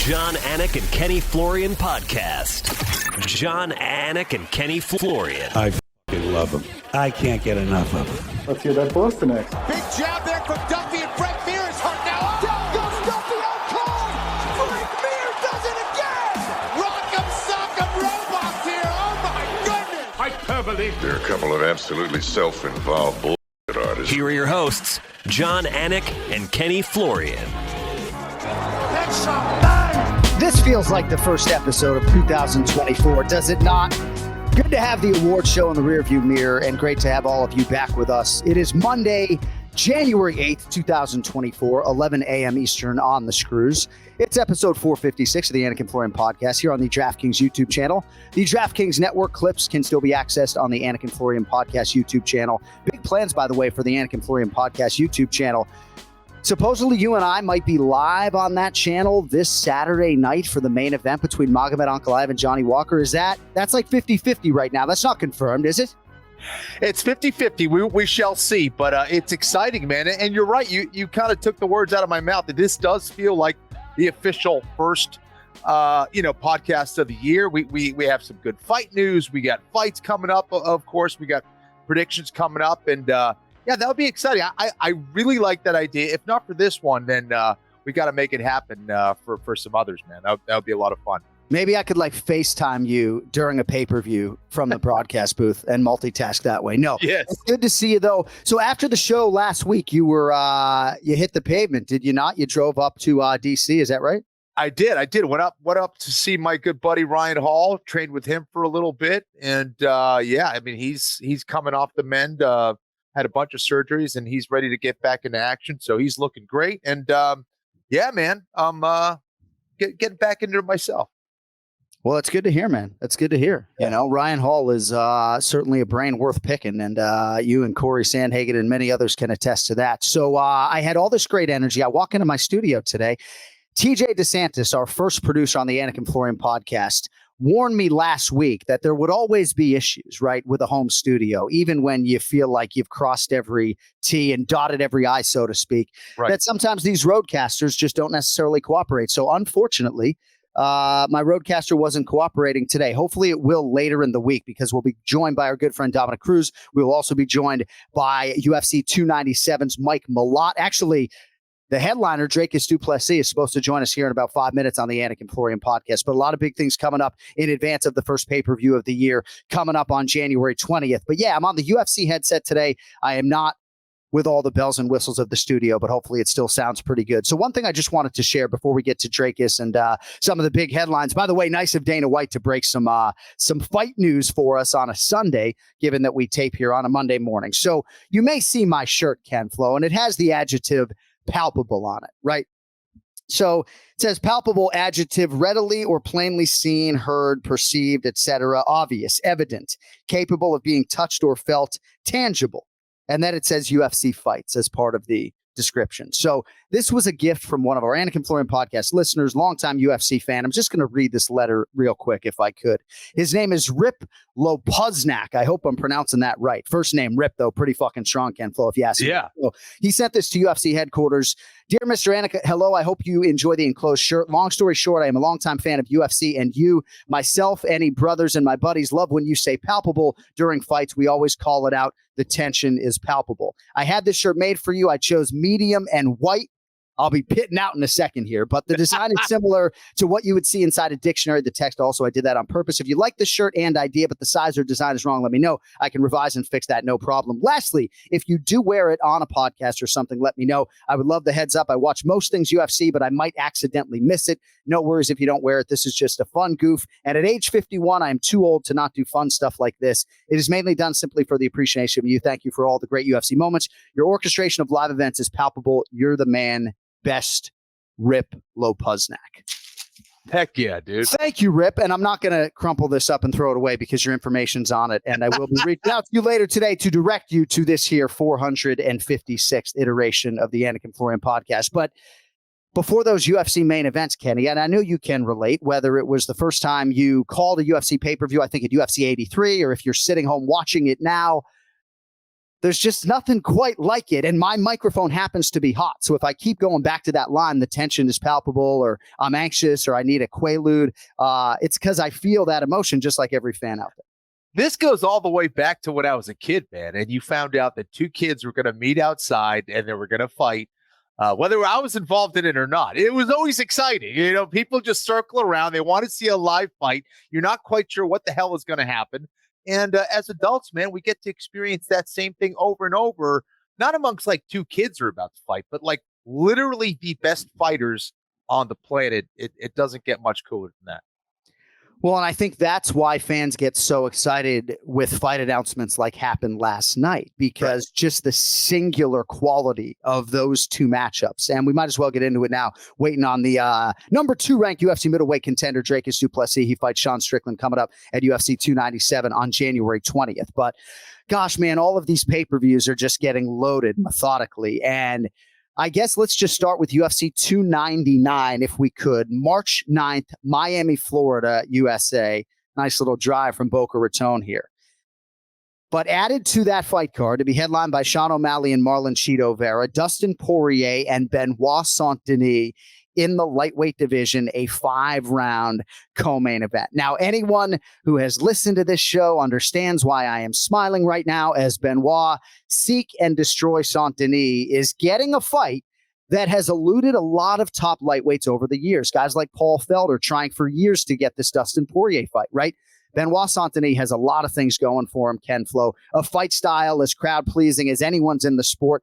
Jon, Anik, and Kenny Florian podcast. Jon, Anik, and Kenny Florian. I f***ing love him. I can't get enough of him. Let's hear that Boston next. Big jab there from Duffy, and Frank Mir is hurt now. Down goes Duffy, out cold. Frank Mir does it again. Rock'em sock'em robots here. Oh my goodness. Hyperbole. There are a couple of absolutely self-involved bullshit artists. Here are your hosts, Jon, Anik, and Kenny Florian. This feels like the first episode of 2024, does it not? Good to have the award show in the rearview mirror, and great to have all of you back with us. It is Monday, January 8th, 2024, 11 a.m. Eastern on the Screws. It's episode 456 of the Anik and Florian podcast here on the DraftKings YouTube channel. The DraftKings network clips can still be accessed on the Anik and Florian podcast YouTube channel. Big plans, by the way, for the Anik and Florian podcast YouTube channel. Supposedly, you and I might be live on that channel this Saturday night for the main event between Magomed Ankalaev and Johnny Walker. That's like 50-50 right now. That's not confirmed, is it? It's 50-50. We shall see, but it's exciting, man. And you're right. You kind of took the words out of my mouth. This does feel like the official first, podcast of the year. We have some good fight news. We got fights coming up. Of course, we got predictions coming up, and yeah, that would be exciting. I really like that idea. If not for this one, then we got to make it happen for some others, man. That would be a lot of fun. Maybe I could FaceTime you during a pay-per-view from the broadcast booth and multitask that way. No, yes. It's good to see you, though. So after the show last week, you hit the pavement, did you not? You drove up to DC, is that right? I did. Went up to see my good buddy Ryan Hall. Trained with him for a little bit, and he's coming off the mend. Had a bunch of surgeries, and he's ready to get back into action. So he's looking great. And yeah, man, I'm getting back into it myself. Well, it's good to hear, man. That's good to hear. Yeah. You know, Ryan Hall is certainly a brain worth picking, and you and Corey Sandhagen and many others can attest to that. So I had all this great energy. I walk into my studio today. TJ DeSantis, our first producer on the Anik and Florian podcast, warned me last week that there would always be issues, right, with a home studio, even when you feel like you've crossed every T and dotted every I, so to speak, right. That sometimes these roadcasters just don't necessarily cooperate. So unfortunately, my roadcaster wasn't cooperating today. Hopefully it will later in the week, because we'll be joined by our good friend Dominic Cruz. We will also be joined by UFC 297's Mike Malott. Actually, the headliner, Dracus du Plessis, is supposed to join us here in about 5 minutes on the Anik and Florian podcast. But a lot of big things coming up in advance of the first pay-per-view of the year coming up on January 20th. But yeah, I'm on the UFC headset today. I am not with all the bells and whistles of the studio, but hopefully it still sounds pretty good. So one thing I just wanted to share before we get to Dracus and some of the big headlines. By the way, nice of Dana White to break some fight news for us on a Sunday, given that we tape here on a Monday morning. So you may see my shirt, Ken Flo, and it has the adjective palpable on it, right? So it says palpable, adjective, readily or plainly seen, heard, perceived, etc., obvious, evident, capable of being touched or felt, tangible. And then it says UFC fights as part of the description. So this was a gift from one of our Anik and Florian podcast listeners, longtime UFC fan. I'm just going to read this letter real quick if I could. His name is Rip Lopuznak. I hope I'm pronouncing that right. First name Rip, though, pretty fucking strong, Ken Flo, if you ask me. Yeah. So he sent this to UFC headquarters. Dear Mr. Anik, hello. I hope you enjoy the enclosed shirt. Long story short, I am a longtime fan of UFC, and you, myself, any brothers and my buddies love when you say palpable during fights. We always call it out. The tension is palpable. I had this shirt made for you. I chose medium and white. I'll be pitting out in a second here, but the design is similar to what you would see inside a dictionary. The text also, I did that on purpose. If you like the shirt and idea, but the size or design is wrong, let me know. I can revise and fix that, no problem. Lastly, if you do wear it on a podcast or something, let me know. I would love the heads up. I watch most things UFC, but I might accidentally miss it. No worries if you don't wear it. This is just a fun goof. And at age 51, I am too old to not do fun stuff like this. It is mainly done simply for the appreciation of you. Thank you for all the great UFC moments. Your orchestration of live events is palpable. You're the man. Best, Rip Lopuznak. Heck yeah, dude. Thank you, Rip. And I'm not going to crumple this up and throw it away because your information's on it. And I will be reaching out to you later today to direct you to this here 456th iteration of the Anik and Florian podcast. But before those UFC main events, Kenny, and I know you can relate, whether it was the first time you called a UFC pay-per-view, I think at UFC 83, or if you're sitting home watching it now, There's just nothing quite like it. And my microphone happens to be hot. So if I keep going back to that line, the tension is palpable, or I'm anxious, or I need a Quaalude, it's because I feel that emotion just like every fan out there. This goes all the way back to when I was a kid, man. And you found out that two kids were going to meet outside and they were going to fight, whether I was involved in it or not. It was always exciting. You know, people just circle around. They want to see a live fight. You're not quite sure what the hell is going to happen. And as adults, man, we get to experience that same thing over and over, not amongst like two kids who are about to fight, but like literally the best fighters on the planet. It doesn't get much cooler than that. Well, and I think that's why fans get so excited with fight announcements like happened last night, because just the singular quality of those two matchups. And we might as well get into it now, waiting on the number 2 ranked UFC middleweight contender, Dricus du Plessis. He fights Sean Strickland coming up at UFC 297 on January 20th. But gosh, man, all of these pay-per-views are just getting loaded methodically. And I guess let's just start with UFC 299 if we could. March 9th, Miami, Florida, USA. Nice little drive from Boca Raton here. But added to that fight card to be headlined by Sean O'Malley and Marlon Cheeto Vera, Dustin Poirier and Benoit Saint-Denis in the lightweight division, a 5-round co-main event. Now, anyone who has listened to this show understands why I am smiling right now, as Benoit seek and destroy Saint-Denis is getting a fight that has eluded a lot of top lightweights over the years. Guys like Paul Felder trying for years to get this Dustin Poirier fight, right? Benoit Saint-Denis has a lot of things going for him, Ken Flo. A fight style as crowd-pleasing as anyone's in the sport.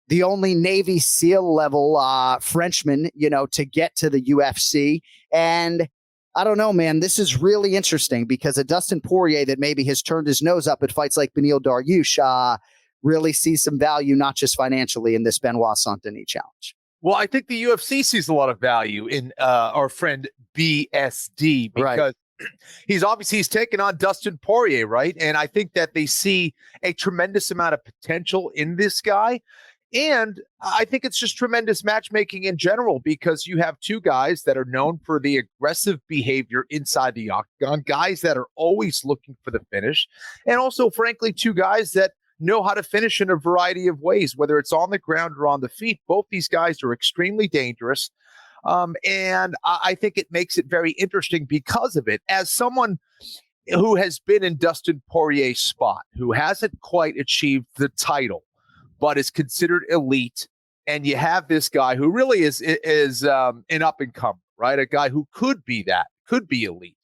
The only Navy SEAL level Frenchman, to get to the UFC. And I don't know, man, this is really interesting because a Dustin Poirier that maybe has turned his nose up at fights like Beneil Dariush really sees some value, not just financially, in this Benoit Saint-Denis challenge. Well, I think the UFC sees a lot of value in our friend BSD because he's taken on Dustin Poirier, right? And I think that they see a tremendous amount of potential in this guy. And I think it's just tremendous matchmaking in general because you have two guys that are known for the aggressive behavior inside the octagon, guys that are always looking for the finish, and also, frankly, two guys that know how to finish in a variety of ways, whether it's on the ground or on the feet. Both these guys are extremely dangerous. And I think it makes it very interesting because of it. As someone who has been in Dustin Poirier's spot, who hasn't quite achieved the title, but is considered elite, and you have this guy who really is an up-and-comer, right? A guy who could be elite.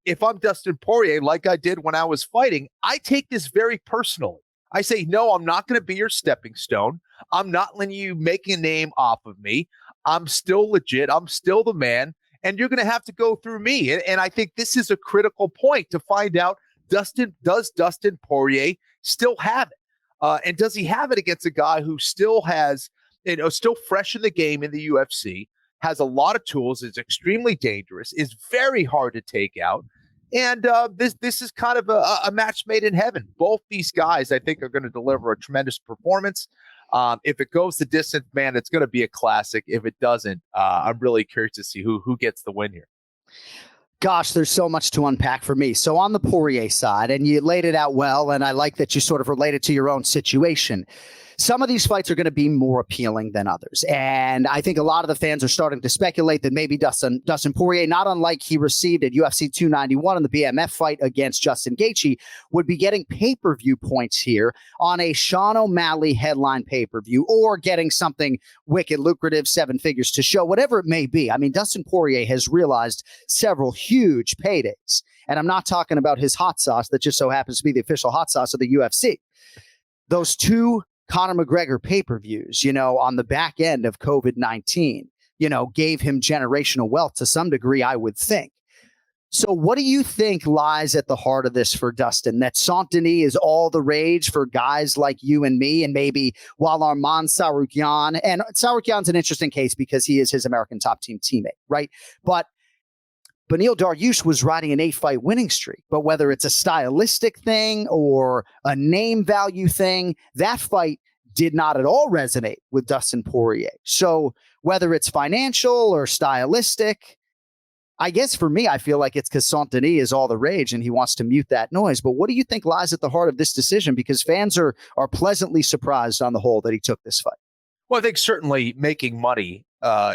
If I'm Dustin Poirier, like I did when I was fighting, I take this very personally. I say, no, I'm not going to be your stepping stone. I'm not letting you make a name off of me. I'm still legit. I'm still the man, and you're going to have to go through me. And I think this is a critical point to find out, does Dustin Poirier still have it? And does he have it against a guy who still has, still fresh in the game in the UFC, has a lot of tools, is extremely dangerous, is very hard to take out. And this is kind of a match made in heaven. Both these guys, I think, are going to deliver a tremendous performance. If it goes the distance, man, it's going to be a classic. If it doesn't, I'm really curious to see who gets the win here. Gosh, there's so much to unpack for me. So on the Poirier side, and you laid it out well, and I like that you sort of related to your own situation. Some of these fights are going to be more appealing than others. And I think a lot of the fans are starting to speculate that maybe Dustin Poirier, not unlike he received at UFC 291 in the BMF fight against Justin Gaethje, would be getting pay-per-view points here on a Sean O'Malley headline pay-per-view, or getting something wicked lucrative, 7 figures to show, whatever it may be. I mean, Dustin Poirier has realized several huge paydays. And I'm not talking about his hot sauce that just so happens to be the official hot sauce of the UFC. Those two Conor McGregor pay-per-views, on the back end of COVID-19, gave him generational wealth to some degree, I would think. So what do you think lies at the heart of this for Dustin? That Saint-Denis is all the rage for guys like you and me, and maybe while Arman Tsarukyan, and Tsarukyan's an interesting case because he is his American top team teammate, right? But Beneil Dariush was riding an 8-fight winning streak, but whether it's a stylistic thing or a name value thing, that fight did not at all resonate with Dustin Poirier. So whether it's financial or stylistic, I guess for me, I feel like it's because Saint-Denis is all the rage and he wants to mute that noise. But what do you think lies at the heart of this decision? Because fans are pleasantly surprised on the whole that he took this fight. Well, I think certainly making money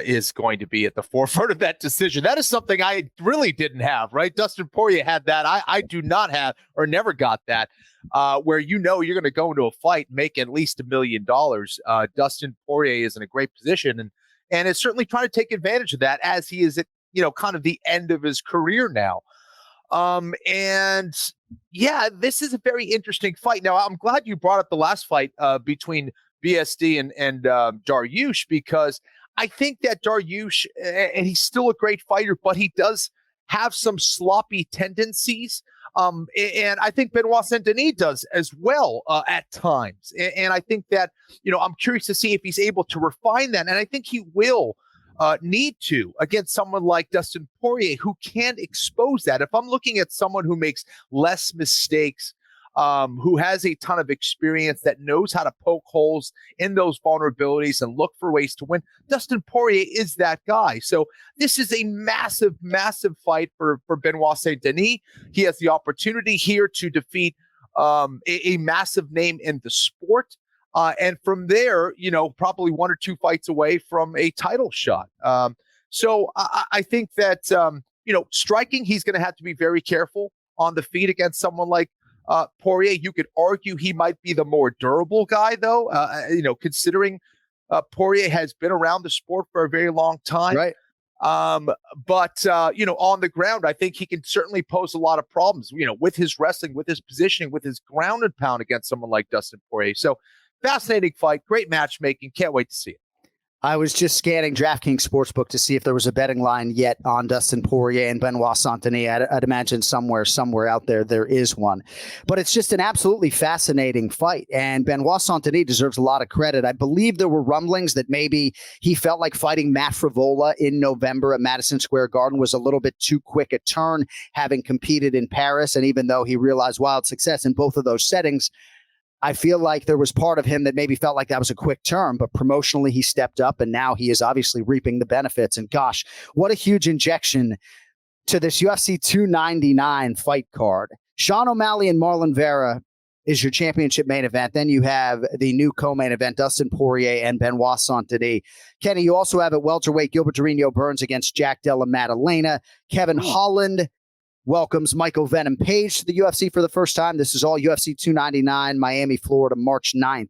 is going to be at the forefront of that decision. That is something I really didn't have, right? Dustin Poirier had that. I do not have or never got that, where you're going to go into a fight, make at least $1 million. Dustin Poirier is in a great position and is certainly trying to take advantage of that as he is at kind of the end of his career now. And yeah, this is a very interesting fight. Now, I'm glad you brought up the last fight between BSD and Dariush, because I think that Dariush, and he's still a great fighter, but he does have some sloppy tendencies. And I think Benoit Saint-Denis does as well at times. And I think that, I'm curious to see if he's able to refine that. And I think he will need to against someone like Dustin Poirier, who can expose that. If I'm looking at someone who makes less mistakes, who has a ton of experience, that knows how to poke holes in those vulnerabilities and look for ways to win, Dustin Poirier is that guy. So this is a massive, massive fight for Benoit Saint-Denis. He has the opportunity here to defeat a massive name in the sport. And from there, probably 1 or 2 fights away from a title shot. So I think that, striking, he's going to have to be very careful on the feet against someone like Poirier. You could argue he might be the more durable guy, though, considering Poirier has been around the sport for a very long time. Right. But on the ground, I think he can certainly pose a lot of problems, with his wrestling, with his positioning, with his ground and pound against someone like Dustin Poirier. So fascinating fight, great matchmaking. Can't wait to see it. I was just scanning DraftKings Sportsbook to see if there was a betting line yet on Dustin Poirier and Benoit Saint-Denis. I'd imagine somewhere out there is one. But it's just an absolutely fascinating fight. And Benoit Saint-Denis deserves a lot of credit. I believe there were rumblings that maybe he felt like fighting Matt Frivola in November at Madison Square Garden was a little bit too quick a turn, having competed in Paris. And even though he realized wild success in both of those settings, I feel like there was part of him that maybe felt like that was a quick turn, but promotionally he stepped up and now he is obviously reaping the benefits. And gosh, what a huge injection to this UFC 299 fight card. Sean O'Malley and Marlon Vera is your championship main event. Then you have the new co-main event, Dustin Poirier and Benoit Saint-Denis. Kenny, you also have at welterweight Gilbert Durinho Burns against Jack Della Maddalena. Kevin Holland welcomes Michael Venom Page to the UFC for the first time. This is all UFC 299, Miami, Florida, March 9th.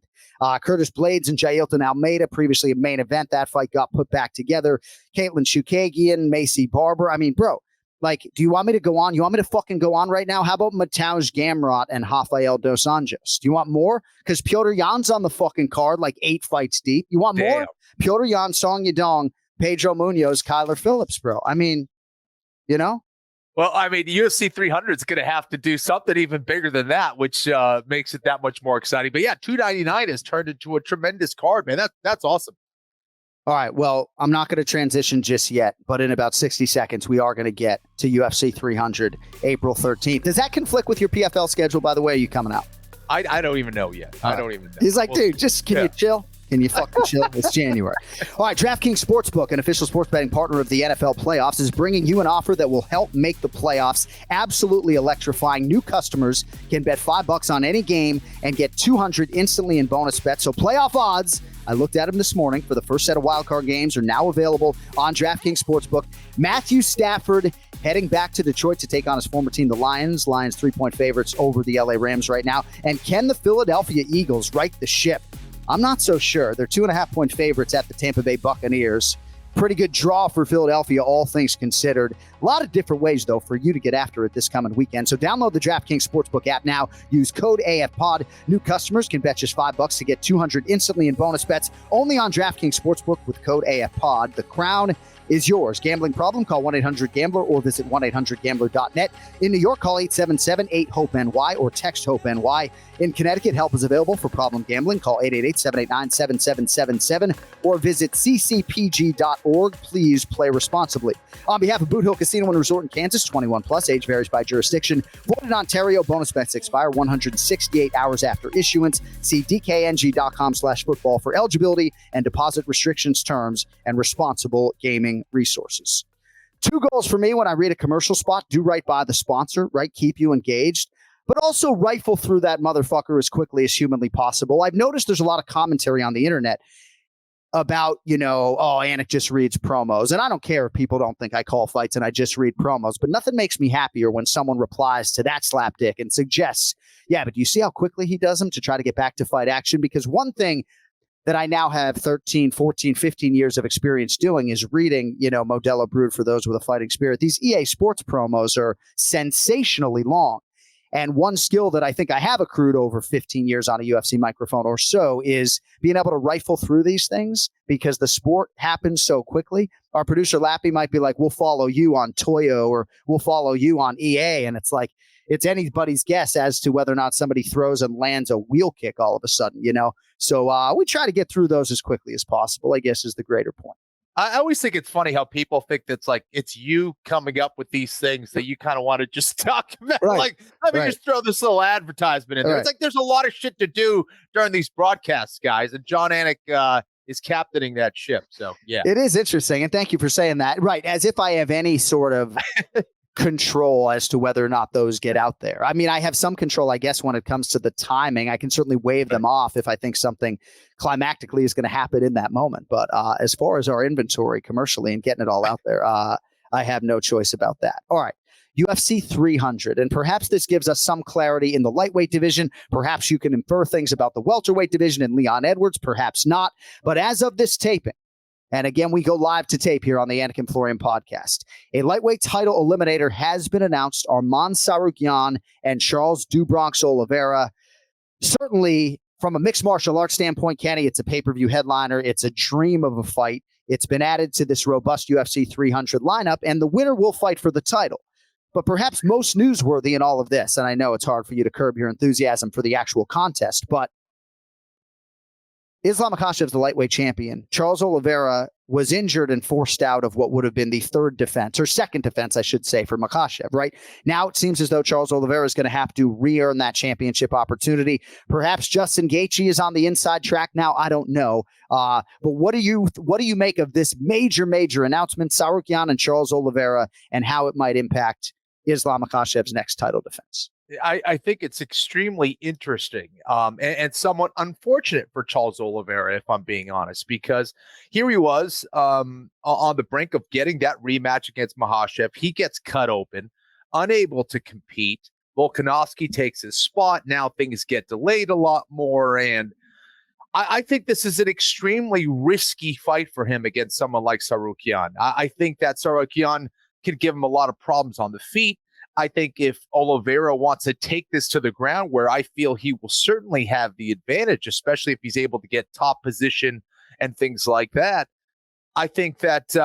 Curtis Blades and Jailton Almeida, previously a main event. That fight got put back together. Caitlin Chukagian, Macy Barber. I mean, bro, do you want me to go on? You want me to fucking go on right now? How about Mateusz Gamrot and Rafael Dos Anjos? Do you want more? Because Piotr Jan's on the fucking card, 8 fights deep. You want more? Piotr Jan, Song Yadong, Pedro Munoz, Kyler Phillips, bro. I mean, Well, I mean, UFC 300 is going to have to do something even bigger than that, which makes it that much more exciting. But yeah, 299 has turned into a tremendous card, man. That's awesome. All right. Well, I'm not going to transition just yet, but in about 60 seconds, we are going to get to UFC 300, April 13th. Does that conflict with your PFL schedule, by the way? Are you coming out? I don't even know yet. I don't even know. He's like, dude, just can you chill? Can you fucking chill? It's January. All right, DraftKings Sportsbook, an official sports betting partner of the NFL playoffs, is bringing you an offer that will help make the playoffs absolutely electrifying. New customers can bet $5 on any game and get $200 instantly in bonus bets. So playoff odds, I looked at them this morning for the first set of wildcard games, are now available on DraftKings Sportsbook. Matthew Stafford heading back to Detroit to take on his former team, the Lions. Lions 3-point favorites over the LA Rams right now. And can the Philadelphia Eagles right the ship? I'm not so sure. They're 2.5-point favorites at the Tampa Bay Buccaneers. Pretty good draw for Philadelphia, all things considered. A lot of different ways, though, for you to get after it this coming weekend. So download the DraftKings Sportsbook app now. Use code AFPOD. New customers can bet just $5 to get $200 instantly in bonus bets. Only on DraftKings Sportsbook with code AFPOD. The crown is yours. Gambling problem? Call 1-800-GAMBLER or visit 1-800-GAMBLER.net. In New York, call 877-8-HOPE-NY or text HOPE-NY. In Connecticut, help is available for problem gambling. Call 888-789-7777 or visit ccpg.org. Please play responsibly. On behalf of Boot Hill Casino and Resort in Kansas, 21 plus, age varies by jurisdiction. Void in Ontario, bonus bets expire 168 hours after issuance. See dkng.com/football for eligibility and deposit restrictions, terms, and responsible gaming resources. Two goals for me when I read a commercial spot: do right by the sponsor, right? Keep you engaged, but also rifle through that motherfucker as quickly as humanly possible. I've noticed there's a lot of commentary on the internet about, oh, Anik just reads promos. And I don't care if people don't think I call fights and I just read promos, but nothing makes me happier when someone replies to that slapdick and suggests, yeah, but do you see how quickly he does them to try to get back to fight action? Because one thing that I now have 13, 14, 15 years of experience doing is reading, Modelo Brewed for those with a fighting spirit. These EA Sports promos are sensationally long. And one skill that I think I have accrued over 15 years on a UFC microphone or so is being able to rifle through these things because the sport happens so quickly. Our producer Lappy might be like, we'll follow you on Toyo or we'll follow you on EA. And it's like, it's anybody's guess as to whether or not somebody throws and lands a wheel kick all of a sudden, So we try to get through those as quickly as possible, I guess, is the greater point. I always think it's funny how people think that's like it's you coming up with these things that you kind of want to just talk about. Right. Like, let me just throw this little advertisement in there. Right. It's like there's a lot of shit to do during these broadcasts, guys. And Jon Anik is captaining that ship. So, yeah. It is interesting. And thank you for saying that. Right. As if I have any sort of control as to whether or not those get out there. I mean, I have some control, I guess, when it comes to the timing. I can certainly wave them off if I think something climactically is going to happen in that moment. But as far as our inventory commercially and getting it all out there, I have no choice about that. All right. UFC 300. And perhaps this gives us some clarity in the lightweight division. Perhaps you can infer things about the welterweight division and Leon Edwards. Perhaps not. But as of this taping, and again, we go live to tape here on the Anik and Florian podcast, a lightweight title eliminator has been announced. Arman Tsarukyan and Charles Dubronx Oliveira. Certainly, from a mixed martial arts standpoint, Kenny, it's a pay-per-view headliner. It's a dream of a fight. It's been added to this robust UFC 300 lineup, and the winner will fight for the title. But perhaps most newsworthy in all of this, and I know it's hard for you to curb your enthusiasm for the actual contest, but Islam Makhachev's the lightweight champion. Charles Oliveira was injured and forced out of what would have been the third defense, or second defense, I should say, for Makhachev, right? Now it seems as though Charles Oliveira is going to have to re-earn that championship opportunity. Perhaps Justin Gaethje is on the inside track now. I don't know. But what do you make of this major announcement, Tsarukyan and Charles Oliveira, and how it might impact Islam Makhachev's next title defense? I think it's extremely interesting and somewhat unfortunate for Charles Oliveira, if I'm being honest, because here he was on the brink of getting that rematch against Makhachev. He gets cut open, unable to compete. Volkanovski takes his spot. Now things get delayed a lot more. And I think this is an extremely risky fight for him against someone like Tsarukyan. I think that Tsarukyan could give him a lot of problems on the feet. I think if Oliveira wants to take this to the ground, where I feel he will certainly have the advantage, especially if he's able to get top position and things like that, I think that,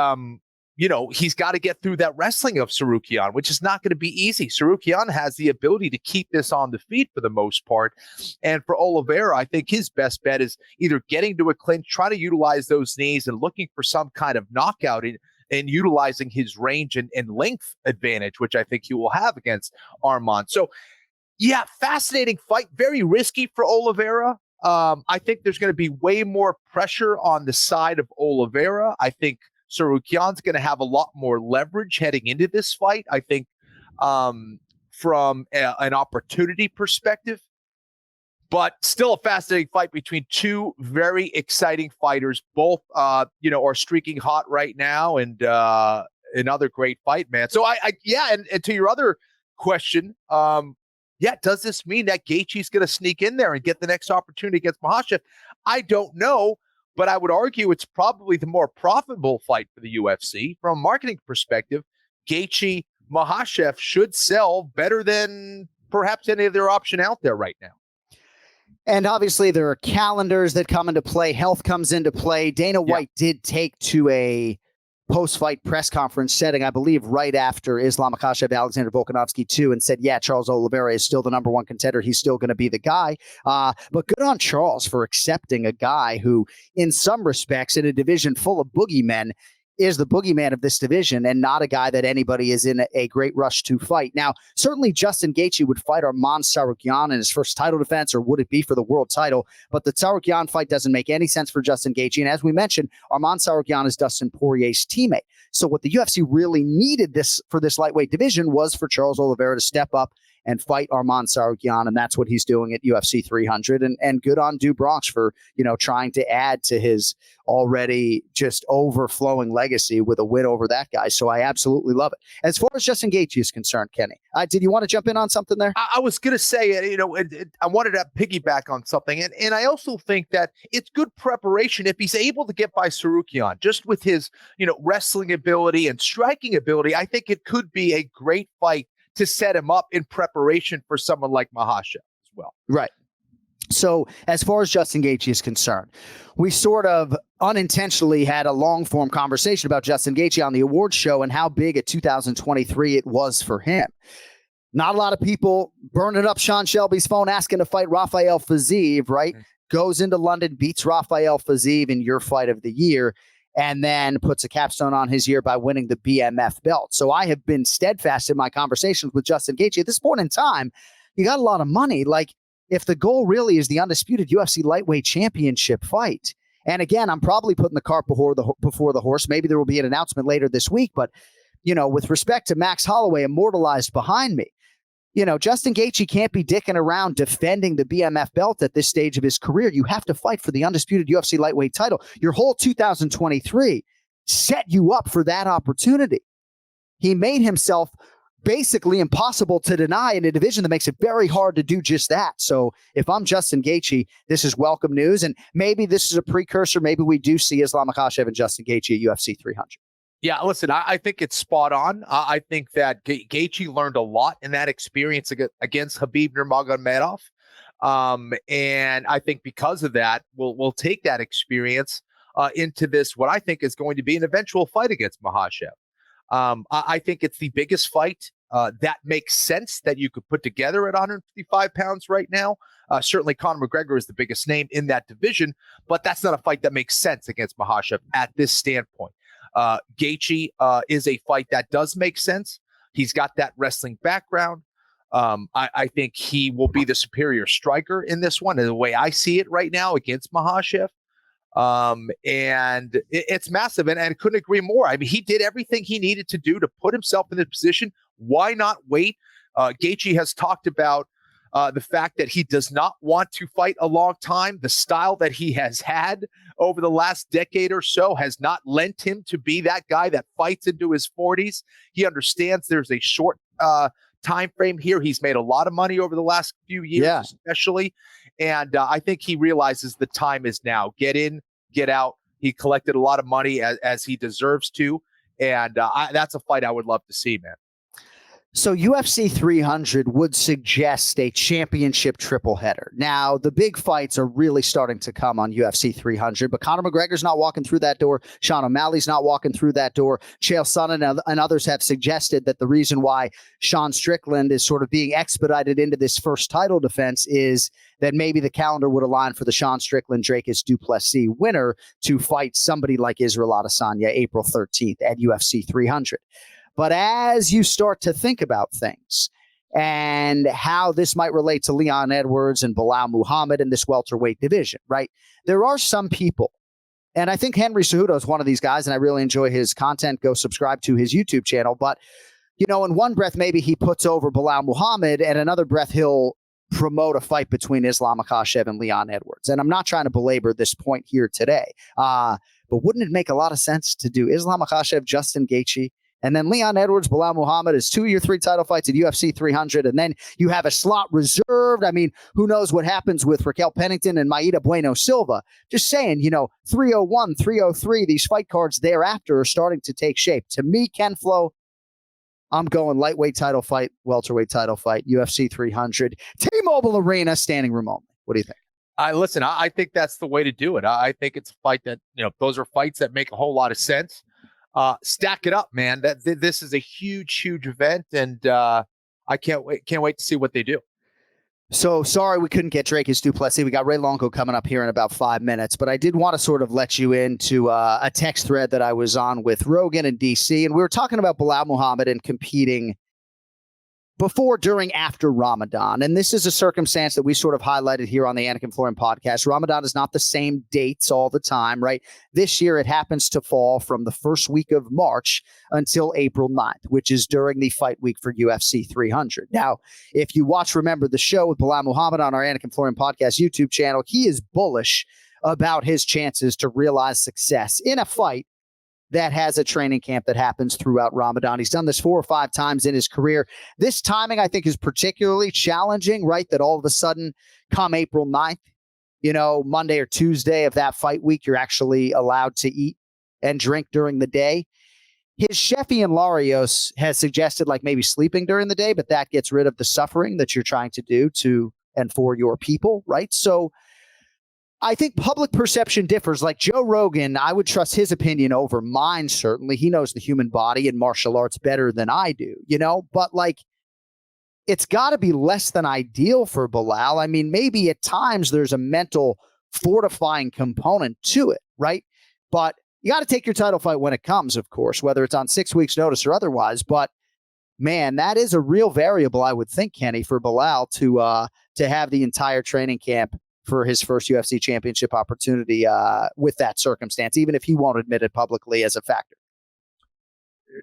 he's got to get through that wrestling of Tsarukyan, which is not going to be easy. Tsarukyan has the ability to keep this on the feet for the most part. And for Oliveira, I think his best bet is either getting to a clinch, try to utilize those knees and looking for some kind of knockout and utilizing his range and length advantage, which I think he will have against Arman. So, yeah, fascinating fight. Very risky for Oliveira. I think there's going to be way more pressure on the side of Oliveira. I think Tsarukyan's going to have a lot more leverage heading into this fight. I think from an opportunity perspective, but still a fascinating fight between two very exciting fighters. Both, are streaking hot right now, and another great fight, man. So and to your other question, does this mean that Gaethje's going to sneak in there and get the next opportunity against Makhachev? I don't know, but I would argue it's probably the more profitable fight for the UFC from a marketing perspective. Gaethje Makhachev should sell better than perhaps any other option out there right now. And obviously there are calendars that come into play. Health comes into play. Dana White did take to a post-fight press conference setting, I believe, right after Islam Makhachev, Alexander Volkanovski too, and said, Charles Oliveira is still the number one contender. He's still going to be the guy. But good on Charles for accepting a guy who, in some respects, in a division full of boogeymen, is the boogeyman of this division and not a guy that anybody is in a great rush to fight. Now, certainly Justin Gaethje would fight Arman Tsarukyan in his first title defense, or would it be for the world title? But the Tsarukyan fight doesn't make any sense for Justin Gaethje. And as we mentioned, Arman Tsarukyan is Dustin Poirier's teammate. So what the UFC really needed for this lightweight division was for Charles Oliveira to step up and fight Arman Tsarukyan, and that's what he's doing at UFC 300. And good on Du Bronx for, trying to add to his already just overflowing legacy with a win over that guy. So I absolutely love it. As far as Justin Gaethje is concerned, Kenny, did you want to jump in on something there? I was going to say, I wanted to piggyback on something. And I also think that it's good preparation if he's able to get by Tsarukyan, just with his, wrestling ability and striking ability. I think it could be a great fight to set him up in preparation for someone like Makhachev as well. Right. So as far as Justin Gaethje is concerned, we sort of unintentionally had a long-form conversation about Justin Gaethje on the awards show and how big at 2023 it was for him. Not a lot of people burning up Sean Shelby's phone asking to fight Rafael Fiziev, right? Mm-hmm. Goes into London, beats Rafael Fiziev in your fight of the year, and then puts a capstone on his year by winning the BMF belt. So I have been steadfast in my conversations with Justin Gaethje. At this point in time, you got a lot of money. Like, if the goal really is the undisputed UFC lightweight championship fight, and again, I'm probably putting the cart before the horse. Maybe there will be an announcement later this week, but, with respect to Max Holloway immortalized behind me, Justin Gaethje can't be dicking around defending the BMF belt at this stage of his career. You have to fight for the undisputed UFC lightweight title. Your whole 2023 set you up for that opportunity. He made himself basically impossible to deny in a division that makes it very hard to do just that. So if I'm Justin Gaethje, this is welcome news. And maybe this is a precursor. Maybe we do see Islam Makhachev and Justin Gaethje at UFC 300. Yeah, listen, I think it's spot on. I think that Gaethje learned a lot in that experience against Khabib Nurmagomedov. And I think because of that, we'll take that experience into this, what I think is going to be an eventual fight against Makhachev. I think it's the biggest fight that makes sense that you could put together at 155 pounds right now. Certainly Conor McGregor is the biggest name in that division, but that's not a fight that makes sense against Makhachev at this standpoint. Gaethje is a fight that does make sense. He's got that wrestling background. I think he will be the superior striker in this one, the way I see it right now against Makhachev. And it's massive, and I couldn't agree more. I mean, he did everything he needed to do to put himself in this position. Why not wait? Gaethje has talked about the fact that he does not want to fight a long time. The style that he has had over the last decade or so has not lent him to be that guy that fights into his 40s. He understands there's a short time frame here. He's made a lot of money over the last few years, especially. And I think he realizes the time is now. Get in, get out. He collected a lot of money as he deserves to. And that's a fight I would love to see, man. So UFC 300 would suggest a championship triple header. Now, the big fights are really starting to come on UFC 300, but Conor McGregor's not walking through that door. Sean O'Malley's not walking through that door. Chael Sonnen and others have suggested that the reason why Sean Strickland is sort of being expedited into this first title defense is that maybe the calendar would align for the Sean Strickland Dracus du Plessis winner to fight somebody like Israel Adesanya April 13th at UFC 300. But as you start to think about things and how this might relate to Leon Edwards and Bilal Muhammad in this welterweight division, right? There are some people, and I think Henry Cejudo is one of these guys, and I really enjoy his content. Go subscribe to his YouTube channel. But, in one breath, maybe he puts over Bilal Muhammad, and another breath, he'll promote a fight between Islam Makhachev and Leon Edwards. And I'm not trying to belabor this point here today, but wouldn't it make a lot of sense to do Islam Makhachev, Justin Gaethje, and then Leon Edwards, Bilal Muhammad is 2 or 3 title fights at UFC 300. And then you have a slot reserved. I mean, who knows what happens with Raquel Pennington and Maida Bueno Silva. Just saying, 301, 303, these fight cards thereafter are starting to take shape. To me, Ken Flo, I'm going lightweight title fight, welterweight title fight, UFC 300, T-Mobile Arena, standing room only. What do you think? I think that's the way to do it. I think it's a fight that, those are fights that make a whole lot of sense. Stack it up, man. This is a huge event, and I can't wait to see what they do. So sorry we couldn't get Dracus du Plessis. We got Ray Longo coming up here in about 5 minutes, but I did want to sort of let you into a text thread that I was on with Rogan and DC, and we were talking about Bilal Muhammad and competing before, during, after Ramadan. And this is a circumstance that we sort of highlighted here on the Anik and Florian podcast. Ramadan is not the same dates all the time, right? This year, it happens to fall from the first week of March until April 9th, which is during the fight week for UFC 300. Now, if you remember the show with Bilal Muhammad on our Anik and Florian podcast YouTube channel, he is bullish about his chances to realize success in a fight that has a training camp that happens throughout Ramadan. He's done this 4 or 5 times in his career. This timing, I think, is particularly challenging, right? That all of a sudden, come April 9th, Monday or Tuesday of that fight week, you're actually allowed to eat and drink during the day. His chef Ian Larios has suggested maybe sleeping during the day, but that gets rid of the suffering that you're trying to do to and for your people, right? So I think public perception differs. Like Joe Rogan, I would trust his opinion over mine, certainly. He knows the human body and martial arts better than I do, But it's got to be less than ideal for Bilal. I mean, maybe at times there's a mental fortifying component to it, right? But you got to take your title fight when it comes, of course, whether it's on 6 weeks' notice or otherwise. But man, that is a real variable, I would think, Kenny, for Bilal to have the entire training camp for his first UFC championship opportunity with that circumstance, even if he won't admit it publicly as a factor.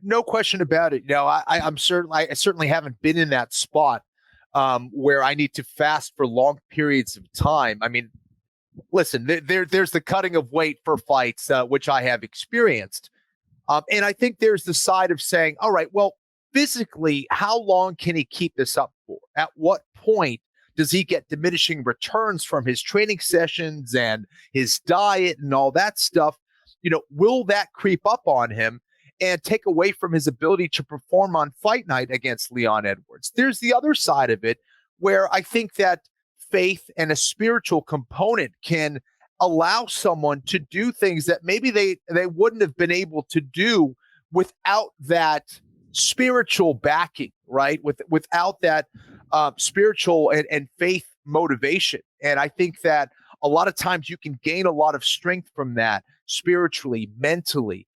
No question about it. I certainly haven't been in that spot where I need to fast for long periods of time. I mean, listen, there's the cutting of weight for fights, which I have experienced. And I think there's the side of saying, all right, well, physically, how long can he keep this up for? At what point does he get diminishing returns from his training sessions and his diet and all that stuff? Will that creep up on him and take away from his ability to perform on fight night against Leon Edwards? There's the other side of it where I think that faith and a spiritual component can allow someone to do things that maybe they wouldn't have been able to do without that spiritual backing, right? Without that spiritual and faith motivation. And I think that a lot of times you can gain a lot of strength from that spiritually, mentally,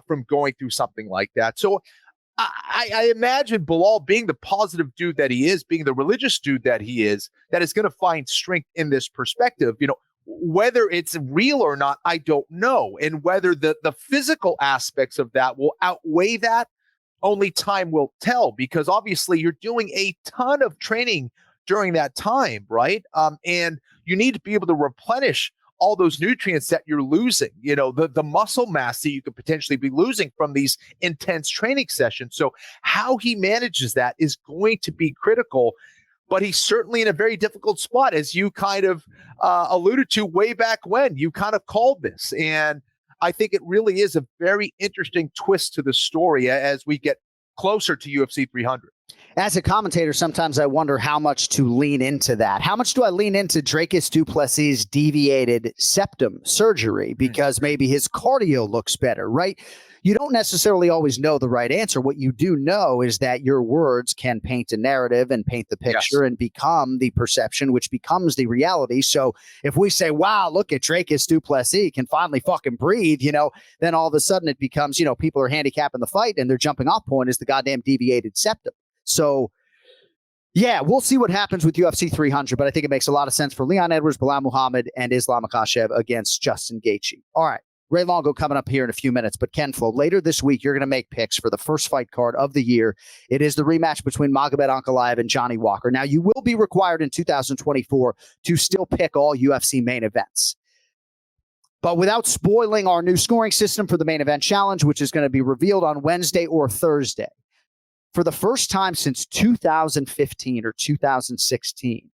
from going through something like that. So I imagine Bilal, being the positive dude that he is, being the religious dude that he is, that is going to find strength in this perspective. Whether it's real or not, I don't know. And whether the physical aspects of that will outweigh that, only time will tell, because obviously you're doing a ton of training during that time, right? And you need to be able to replenish all those nutrients that you're losing, the muscle mass that you could potentially be losing from these intense training sessions. So how he manages that is going to be critical, but he's certainly in a very difficult spot, as you kind of alluded to way back when. You kind of called this, and I think it really is a very interesting twist to the story as we get closer to UFC 300. As a commentator, sometimes I wonder how much to lean into that. How much do I lean into Dricus du Plessis' deviated septum surgery because maybe his cardio looks better, right? You don't necessarily always know the right answer. What you do know is that your words can paint a narrative and paint the picture and become the perception, which becomes the reality. So if we say, wow, look at Dricus du Plessis can finally fucking breathe, then all of a sudden it becomes, people are handicapping the fight and their jumping off point is the goddamn deviated septum. So yeah, we'll see what happens with UFC 300, but I think it makes a lot of sense for Leon Edwards, Bilal Muhammad, and Islam Makhachev against Justin Gaethje. All right. Ray Longo coming up here in a few minutes, but Ken Flo, later this week, you're going to make picks for the first fight card of the year. It is the rematch between Magomed Ankalaev and Johnny Walker. Now, you will be required in 2024 to still pick all UFC main events. But without spoiling our new scoring system for the main event challenge, which is going to be revealed on Wednesday or Thursday, for the first time since 2015 or 2016,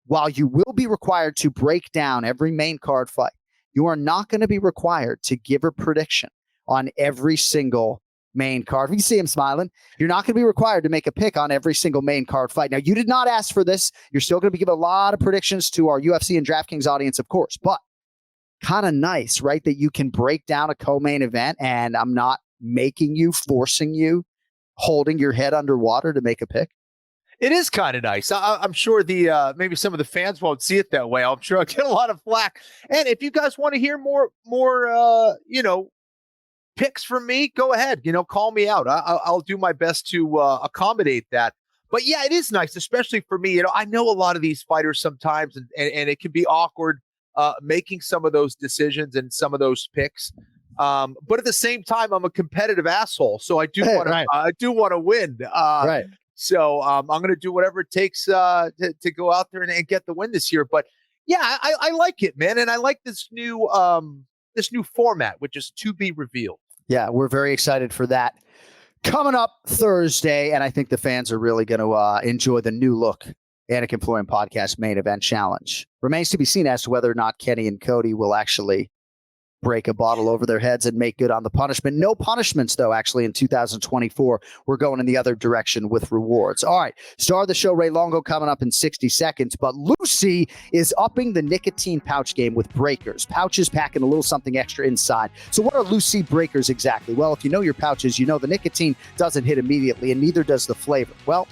while you will be required to break down every main card fight, you are not going to be required to give a prediction on every single main card. You see him smiling. You're not going to be required to make a pick on every single main card fight. Now, you did not ask for this. You're still going to be giving a lot of predictions to our UFC and DraftKings audience, of course, but kind of nice, right? That you can break down a co-main event and I'm not making you, forcing you, holding your head underwater to make a pick. It is kind of nice. I'm sure maybe some of the fans won't see it that way. I'm sure I'll get a lot of flack. And if you guys want to hear more, picks from me, go ahead. Call me out. I'll do my best to accommodate that. But yeah, it is nice, especially for me. I know a lot of these fighters sometimes, and it can be awkward making some of those decisions and some of those picks. But at the same time, I'm a competitive asshole, so I do want to win. Right. So I'm going to do whatever it takes to go out there and get the win this year. But yeah, I like it, man, and I like this new format, which is to be revealed. Yeah, we're very excited for that. Coming up Thursday, and I think the fans are really going to enjoy the new look Anik and Florian podcast main event challenge. Remains to be seen as to whether or not Kenny and Cody will actually break a bottle over their heads and make good on the punishment. No punishments, though, actually, in 2024. We're going in the other direction with rewards. All right, star of the show, Ray Longo, coming up in 60 seconds. But Lucy is upping the nicotine pouch game with breakers. Pouches packing a little something extra inside. So what are Lucy breakers exactly? Well, if you know your pouches, you know the nicotine doesn't hit immediately, and neither does the flavor. Well,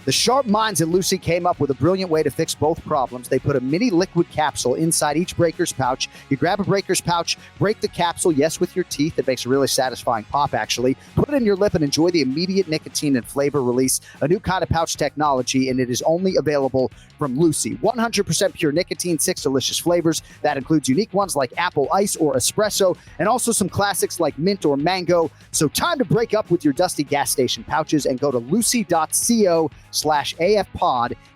the sharp minds at Lucy came up with a brilliant way to fix both problems. They put a mini liquid capsule inside each breaker's pouch. You grab a breaker's pouch, break the capsule, yes, with your teeth. It makes a really satisfying pop, actually. Put it in your lip and enjoy the immediate nicotine and flavor release. A new kind of pouch technology, and it is only available from Lucy. 100% pure nicotine, 6 delicious flavors. That includes unique ones like apple ice or espresso, and also some classics like mint or mango. So time to break up with your dusty gas station pouches and go to lucy.co/AFPod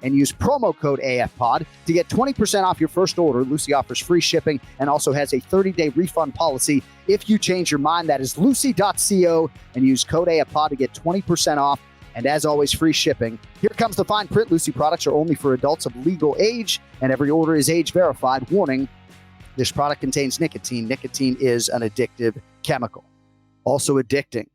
and use promo code AFPod to get 20% off your first order. Lucy offers free shipping and also has a 30-day refund policy if you change your mind. That is lucy.co and use code AFPod to get 20% off. And as always, free shipping. Here comes the fine print. Lucy products are only for adults of legal age, and every order is age verified. Warning, this product contains nicotine. Nicotine is an addictive chemical. Also addicting.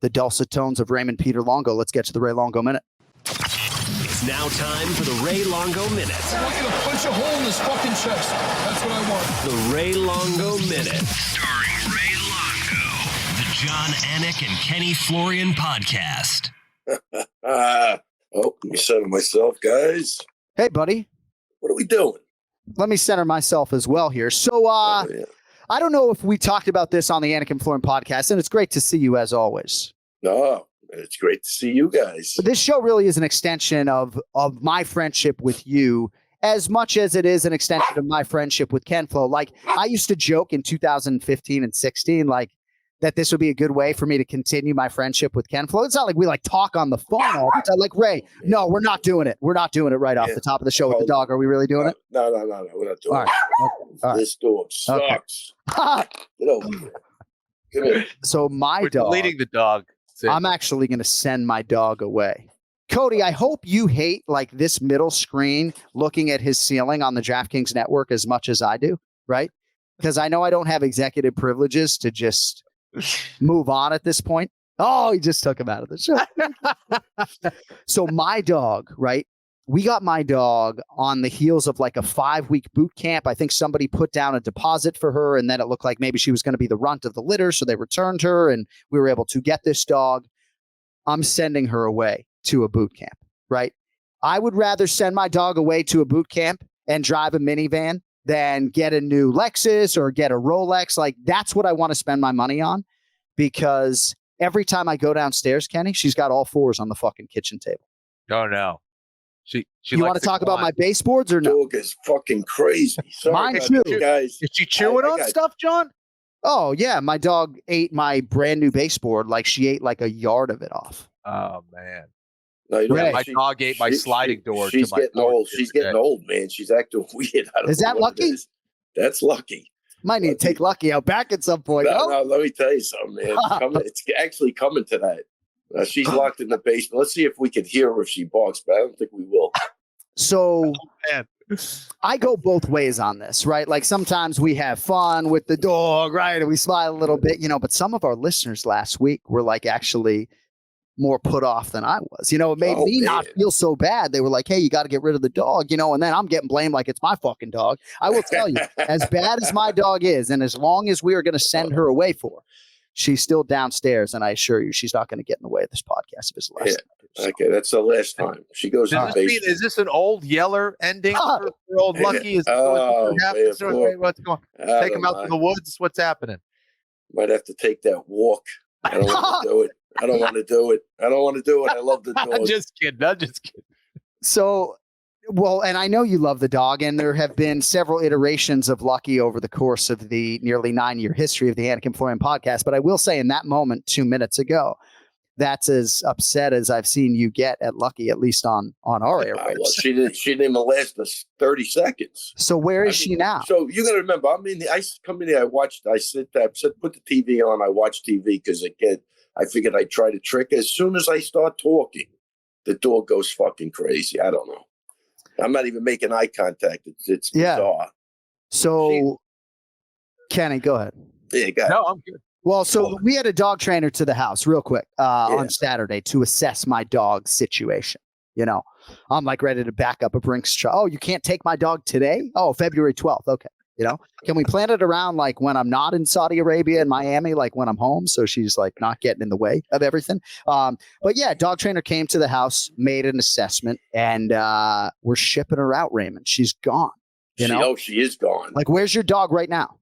The dulcet tones of Raymond Peter Longo. Let's get to the Ray Longo Minute. It's now time for the Ray Longo Minute. I want you to punch a hole in his fucking chest. That's what I want. The Ray Longo Minute. Starring Ray Longo. The Jon, Anik, and Kenny Florian podcast. Let me center myself, guys. Hey, buddy. What are we doing? Let me center myself as well here. So, I don't know if we talked about this on the Anik and Florian podcast, and it's great to see you as always. No, it's great to see you guys. But this show really is an extension of my friendship with you, as much as it is an extension of my friendship with Ken Flo. Like, I used to joke in 2015 and 16, like, that this would be a good way for me to continue my friendship with Ken Flo. It's not like we like talk on the phone all the time. Like, Ray, no, we're not doing it. We're not doing it right off the top of the show with the dog. Are we really doing it? No. We're not doing it. All right. This dog sucks. Okay. Get over here. Come here. So We're dog, deleting the dog. I'm actually going to send my dog away. Cody, I hope you hate like this middle screen looking at his ceiling on the DraftKings network as much as I do, right? Because I know I don't have executive privileges to just move on at this point. Oh, he just took him out of the show. So my dog, right? We got my dog on the heels of like a 5-week boot camp. I think somebody put down a deposit for her, and then it looked like maybe she was going to be the runt of the litter. So they returned her, and we were able to get this dog. I'm sending her away to a boot camp, right? I would rather send my dog away to a boot camp and drive a minivan than get a new Lexus or get a Rolex. Like, that's what I want to spend my money on, because every time I go downstairs, Kenny, she's got all 4s on the fucking kitchen table. Oh, no. She you want to talk about my baseboards or no? Dog is fucking crazy. Sorry, Mine too. guys. Is she chewing on stuff, John? Oh, yeah. My dog ate my brand new baseboard like she ate like a yard of it off. Oh, man. No, you know, Ray, my dog ate my sliding door. She's to my getting old. She's getting old, man. She's acting weird. I don't Is know that what Lucky? it is. That's Lucky. Might need to take Lucky out back at some point. No, let me tell you something, man. It's actually coming to that. She's locked in the basement. Let's see if we can hear her if she barks, but I don't think we will. So man. I go both ways on this, right? Like, sometimes we have fun with the dog, right? And we smile a little bit, but some of our listeners last week were like actually more put off than I was. It made me not feel so bad. They were like, hey, you got to get rid of the dog, and then I'm getting blamed like it's my fucking dog. I will tell you, as bad as my dog is, and as long as we are going to send her away for, she's still downstairs, and I assure you she's not going to get in the way of this podcast if it's the last time. Okay, that's the last time. She goes in the basement. Is this an old Yeller ending for old Lucky? Is what happens? What's going on? Take him out to the woods? What's happening? Might have to take that walk. I don't want to do it. I don't want to do it. I love the dog. I'm just kidding. So, well, and I know you love the dog, and there have been several iterations of Lucky over the course of the nearly 9-year history of the Anik and Florian podcast. But I will say in that moment 2 minutes ago, that's as upset as I've seen you get at Lucky, at least on our airwaves. Well, she didn't even last us 30 seconds. So where is she now? So you got to remember, I come in here, I sit there, put the TV on, I watch TV because I figured I'd try to trick her. As soon as I start talking, the dog goes fucking crazy. I don't know. I'm not even making eye contact. It's bizarre. So, Kenny, go ahead. Yeah, go ahead. No, I'm good. Well, so we had a dog trainer to the house real quick on Saturday to assess my dog's situation. You know, I'm like ready to back up a Brinks truck. Oh, you can't take my dog today? Oh, February 12th. Okay. You know, can we plan it around like when I'm not in Saudi Arabia and Miami, like when I'm home? So she's like not getting in the way of everything. But yeah, dog trainer came to the house, made an assessment, and we're shipping her out, Raymond. She's gone. You know, she is gone. Like, where's your dog right now?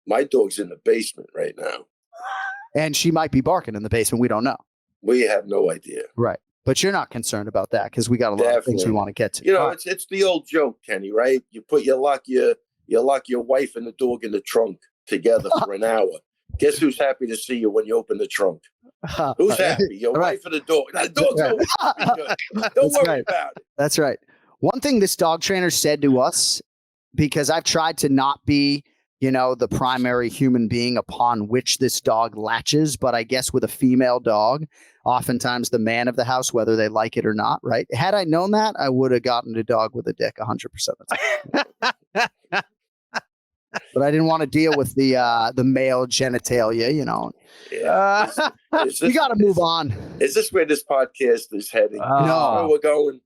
My dog's in the basement right now. And she might be barking in the basement. We don't know. We have no idea. Right. But you're not concerned about that because we got a lot of things we want to get to. You know, it's the old joke, Kenny, right? You lock your wife and the dog in the trunk together for an hour. Guess who's happy to see you when you open the trunk? Who's happy? Your wife or the dog? Now, the dog's always good. Don't worry about it. That's right. One thing this dog trainer said to us, because I've tried to not be, you know, the primary human being upon which this dog latches, but I guess with a female dog, oftentimes the man of the house, whether they like it or not, right? Had I known that, I would have gotten a dog with a dick 100% of the time. But I didn't want to deal with the male genitalia, you know. Yeah. You got to move on. Is this where this podcast is heading? No. Where we're going?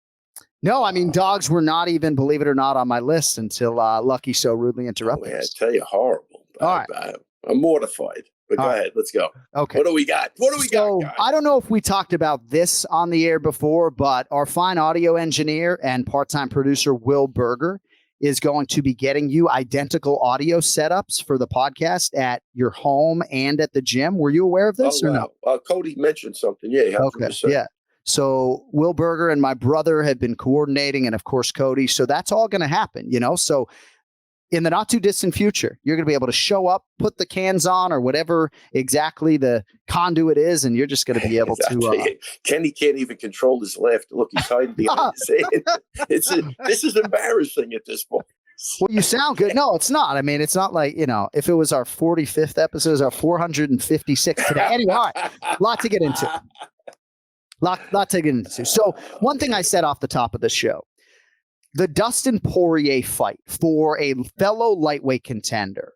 No, I mean, dogs were not even, believe it or not, on my list until Lucky so rudely interrupted us. I tell you, horrible. All right. I'm mortified. But go ahead. Let's go. Okay. What do we got? Guys? I don't know if we talked about this on the air before, but our fine audio engineer and part-time producer, Will Berger, is going to be getting you identical audio setups for the podcast at your home and at the gym. Were you aware of this or no? Cody mentioned something. Yeah. 100%. Okay. Yeah. So Will Berger and my brother have been coordinating, and of course, Cody. So that's all going to happen, you know? So in the not too distant future, you're going to be able to show up, put the cans on or whatever exactly the conduit is, and you're just going to be able to. Kenny can't even control his laughter. Look, he's hiding behind his head. This is embarrassing at this point. Well, you sound good. No, it's not. I mean, it's not like, you know, if it was our 45th episode, our 456 today. Anyway, all right, lot to get into. Lot to get into. So one thing I said off the top of the show, the Dustin Poirier fight for a fellow lightweight contender.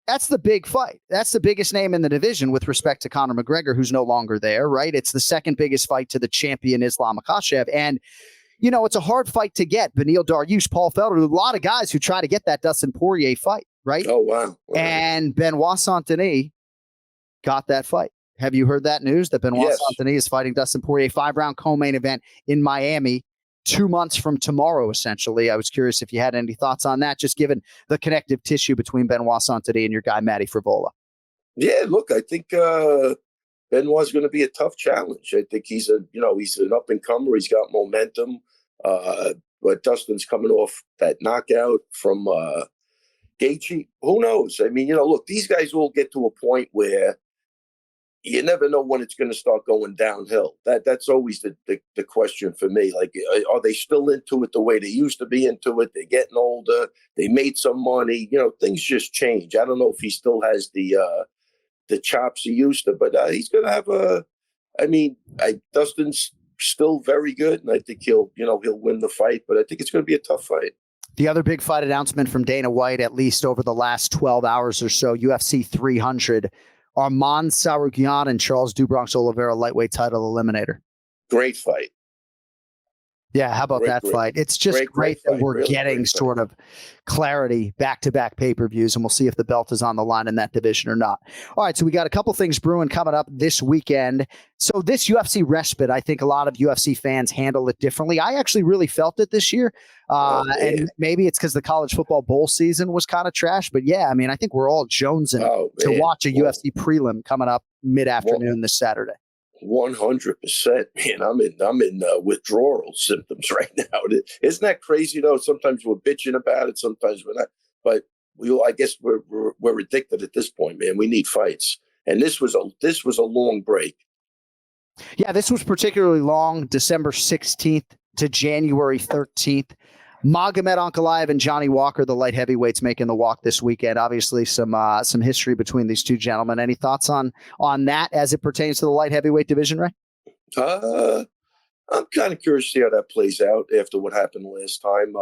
That's the big fight. That's the biggest name in the division with respect to Conor McGregor, who's no longer there, right? It's the second biggest fight to the champion Islam Makhachev. And, you know, it's a hard fight to get. Beneil Dariush, Paul Felder, a lot of guys who try to get that Dustin Poirier fight, right? Oh, wow. And Benoit Saint-Denis got that fight. Have you heard that news that Benoit Saint-Denis is fighting Dustin Poirier, 5-round co-main event in Miami 2 months from tomorrow, essentially? I was curious if you had any thoughts on that, just given the connective tissue between Benoit Saint-Denis and your guy, Matty Frivola. Yeah, look, I think Benoit's going to be a tough challenge. I think he's an up-and-comer. He's got momentum. But Dustin's coming off that knockout from Gaethje. Who knows? I mean, you know, look, these guys all get to a point where you never know when it's going to start going downhill. That's always the question for me. Like, are they still into it the way they used to be into it? They're getting older. They made some money. You know, things just change. I don't know if he still has the chops he used to, but he's going to have Dustin's still very good, and I think he'll win the fight. But I think it's going to be a tough fight. The other big fight announcement from Dana White, at least over the last 12 hours or so, UFC 300. Arman Tsarukyan and Charles Dubronx Oliveira lightweight title eliminator. Great fight. Yeah, how about that fight? It's just great that we're really getting sort of clarity back-to-back pay-per-views, and we'll see if the belt is on the line in that division or not. All right, so we got a couple things brewing coming up this weekend. So this UFC respite, I think a lot of UFC fans handle it differently. I actually really felt it this year, and maybe it's because the college football bowl season was kind of trash, but yeah, I mean, I think we're all jonesing to watch a UFC prelim coming up mid-afternoon this Saturday. 100%, man. I'm in withdrawal symptoms right now. Isn't that crazy though? Sometimes we're bitching about it, sometimes we're not. But I guess we're addicted at this point, man. We need fights, and this was a long break. Yeah, this was particularly long, December 16th to January 13th. Magomed Ankalaev and Johnny Walker, the light heavyweights, making the walk this weekend. Obviously, some history between these two gentlemen. Any thoughts on that as it pertains to the light heavyweight division, Ray? I'm kind of curious to see how that plays out after what happened last time.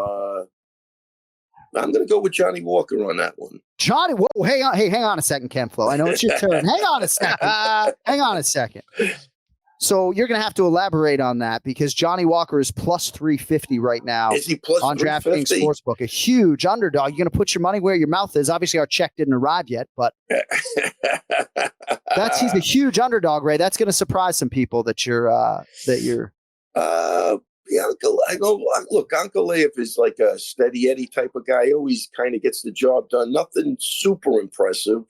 I'm going to go with Johnny Walker on that one. Johnny, whoa, hang on a second, Ken Flo. I know it's your turn. Hang on a second. So you're going to have to elaborate on that because Johnny Walker is plus 350 right now. Is he plus on DraftKings Sportsbook? A huge underdog. You're going to put your money where your mouth is. Obviously, our check didn't arrive yet, but he's a huge underdog, Ray. That's going to surprise some people that you're. Yeah, I know. Look, Ankalaev is like a steady Eddie type of guy. He always kind of gets the job done. Nothing super impressive,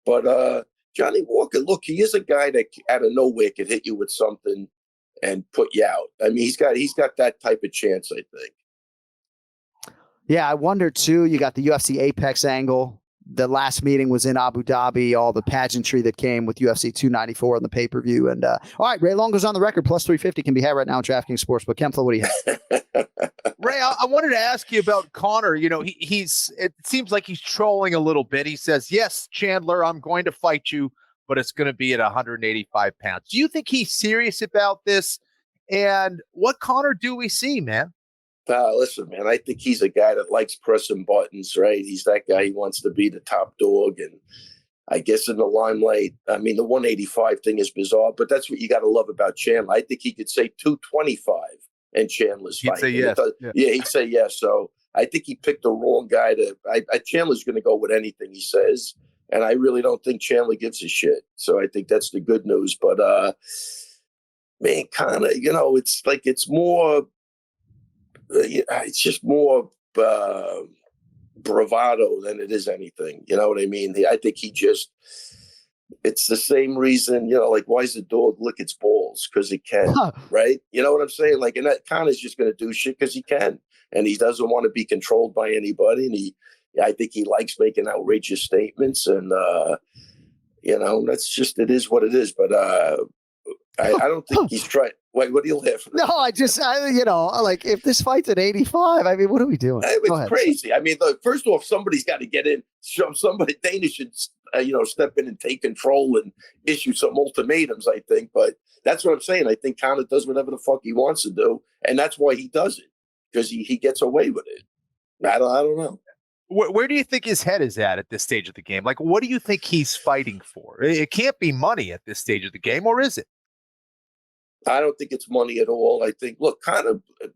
but Johnny Walker, look, he is a guy that out of nowhere could hit you with something and put you out. I mean, he's got that type of chance, I think. Yeah, I wonder too. You got the UFC Apex angle. The last meeting was in Abu Dhabi, all the pageantry that came with UFC 294 on the pay-per-view. And all right, Ray Longo's on the record. Plus 350 can be had right now on DraftKings Sportsbook. Kempflo, what do you have? Ray, I wanted to ask you about Conor. You know, it seems like he's trolling a little bit. He says, yes, Chandler, I'm going to fight you, but it's going to be at 185 pounds. Do you think he's serious about this? And what Conor do we see, man? Listen, man, I think he's a guy that likes pressing buttons, right? He's that guy. He wants to be the top dog. And I guess in the limelight, I mean, the 185 thing is bizarre, but that's what you got to love about Chandler. I think he could say 225 and Chandler's fighting. He'd say yes. Yeah, he'd say yes. So I think he picked the wrong guy Chandler's going to go with anything he says. And I really don't think Chandler gives a shit. So I think that's the good news. But, man, kind of, it's like it's more... it's just more bravado than it is anything. You know what I mean? I think it's the same reason, like, why does the dog lick its balls? Because it can, right? You know what I'm saying? Like, and that Conor's just going to do shit because he can. And he doesn't want to be controlled by anybody. And I think he likes making outrageous statements. And, that's just, it is what it is. But I don't think he's trying. Wait, what are you laughing at? No, like if this fight's at 85, I mean, what are we doing? It's crazy. I mean, look, first off, somebody's got to get in. Dana should, step in and take control and issue some ultimatums, I think. But that's what I'm saying. I think Conor does whatever the fuck he wants to do. And that's why he does it, because he gets away with it. I don't know. Where do you think his head is at this stage of the game? Like, what do you think he's fighting for? It can't be money at this stage of the game, or is it? I don't think it's money at all. I think, look,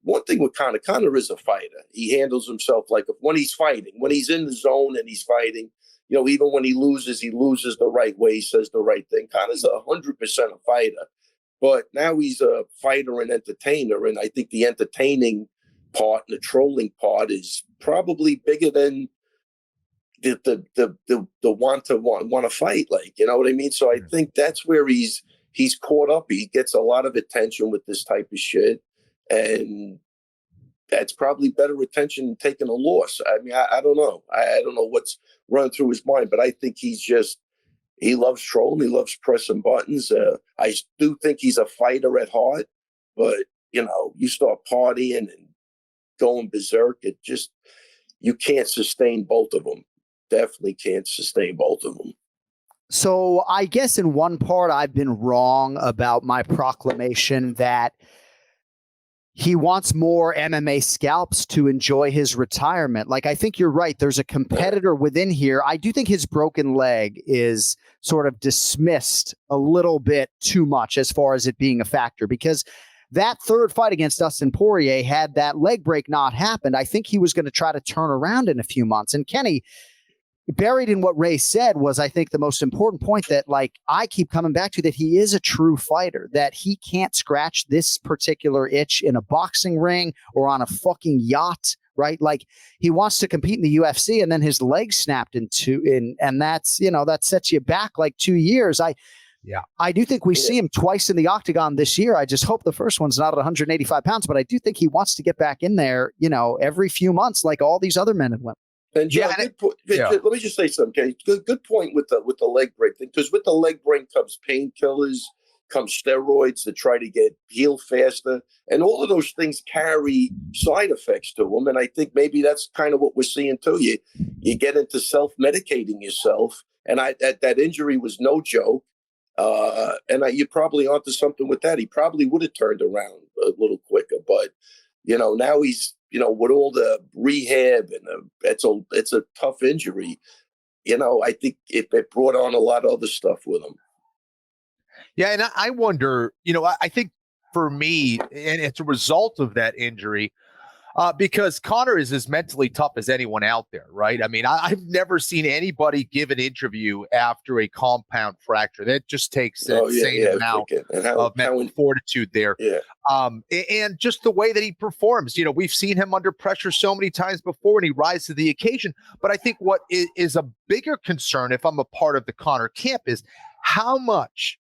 one thing with Conor is a fighter. He handles himself like when he's fighting, when he's in the zone and he's fighting, even when he loses the right way, he says the right thing. Conor's 100% a fighter, but now he's a fighter and entertainer. And I think the entertaining part and the trolling part is probably bigger than the want to fight. Like, you know what I mean? So I think that's where he's caught up. He gets a lot of attention with this type of shit. And that's probably better attention than taking a loss. I mean, I don't know. I don't know what's running through his mind, but I think he loves trolling. He loves pressing buttons. I do think he's a fighter at heart, but you start partying and going berserk. You can't sustain both of them. Definitely can't sustain both of them. So I guess in one part, I've been wrong about my proclamation that he wants more MMA scalps to enjoy his retirement. Like, I think you're right. There's a competitor within here. I do think his broken leg is sort of dismissed a little bit too much as far as it being a factor, because that third fight against Dustin Poirier, had that leg break not happened, I think he was going to try to turn around in a few months. And Kenny, buried in what Ray said was, I think, the most important point that, like, I keep coming back to, that he is a true fighter, that he can't scratch this particular itch in a boxing ring or on a fucking yacht, right? Like, he wants to compete in the UFC, and then his leg snapped and that's, that sets you back like 2 years. Yeah. I do think we see him twice in the octagon this year. I just hope the first one's not at 185 pounds, but I do think he wants to get back in there, every few months, like all these other men and women. And John, let me just say something, okay? Good point with the leg break thing, because with the leg break comes painkillers, comes steroids to try to get healed faster, and all of those things carry side effects to them. And I think maybe that's kind of what we're seeing too. You get into self-medicating yourself, and that injury was no joke. And you're probably onto something with that. He probably would have turned around a little quicker, but now he's with all the rehab and it's a tough injury. I think it brought on a lot of other stuff with him. Yeah, and I wonder, I think for me, and it's a result of that injury, because Conor is as mentally tough as anyone out there, right? I mean, I've never seen anybody give an interview after a compound fracture. That just takes an insane amount of mental fortitude there. Yeah. And just the way that he performs. We've seen him under pressure so many times before, and he rises to the occasion. But I think what is a bigger concern, if I'm a part of the Conor camp, is how much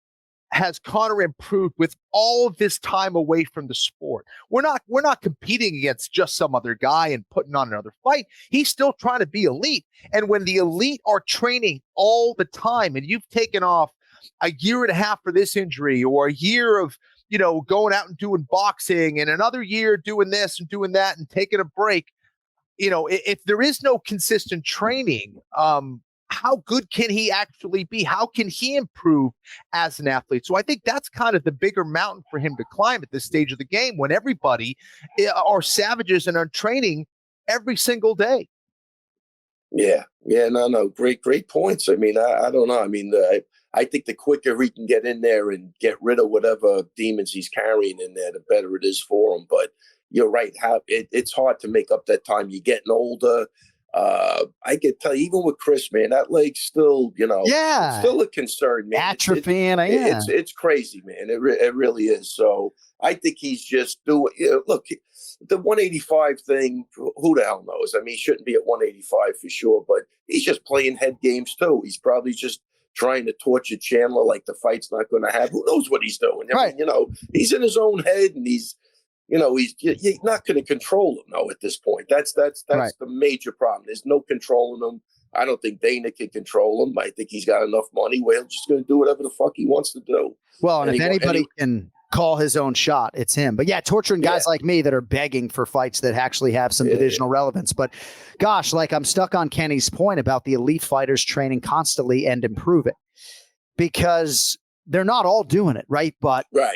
has Conor improved with all of this time away from the sport? We're not competing against just some other guy and putting on another fight. He's still trying to be elite. And when the elite are training all the time, and you've taken off a year and a half for this injury, or a year of going out and doing boxing, and another year doing this and doing that and taking a break, if there is no consistent training, how good can he actually be? How can he improve as an athlete? So I think that's kind of the bigger mountain for him to climb at this stage of the game, when everybody are savages and are training every single day. Yeah. No. Great points. I mean, I don't know. I mean, I think the quicker he can get in there and get rid of whatever demons he's carrying in there, the better it is for him. But you're right. It's hard to make up that time. You're getting older. I can tell you, even with Chris, man, that leg's still, it's still a concern, man. Atrophying. It's crazy, man. It really is. So I think he's just doing. Look, the 185 thing. Who the hell knows? I mean, he shouldn't be at 185 for sure, but he's just playing head games too. He's probably just trying to torture Chandler like the fight's not going to happen. Who knows what he's doing? I mean, he's in his own head, and he's not going to control him now at this point. That's the major problem. There's no controlling him. I don't think Dana can control him. I think he's got enough money where he's just going to do whatever the fuck he wants to do. Well, and if anybody can call his own shot, it's him. But torturing guys like me that are begging for fights that actually have some divisional relevance. But gosh, I'm stuck on Kenny's point about the elite fighters training constantly and improving, because they're not all doing it, right? But a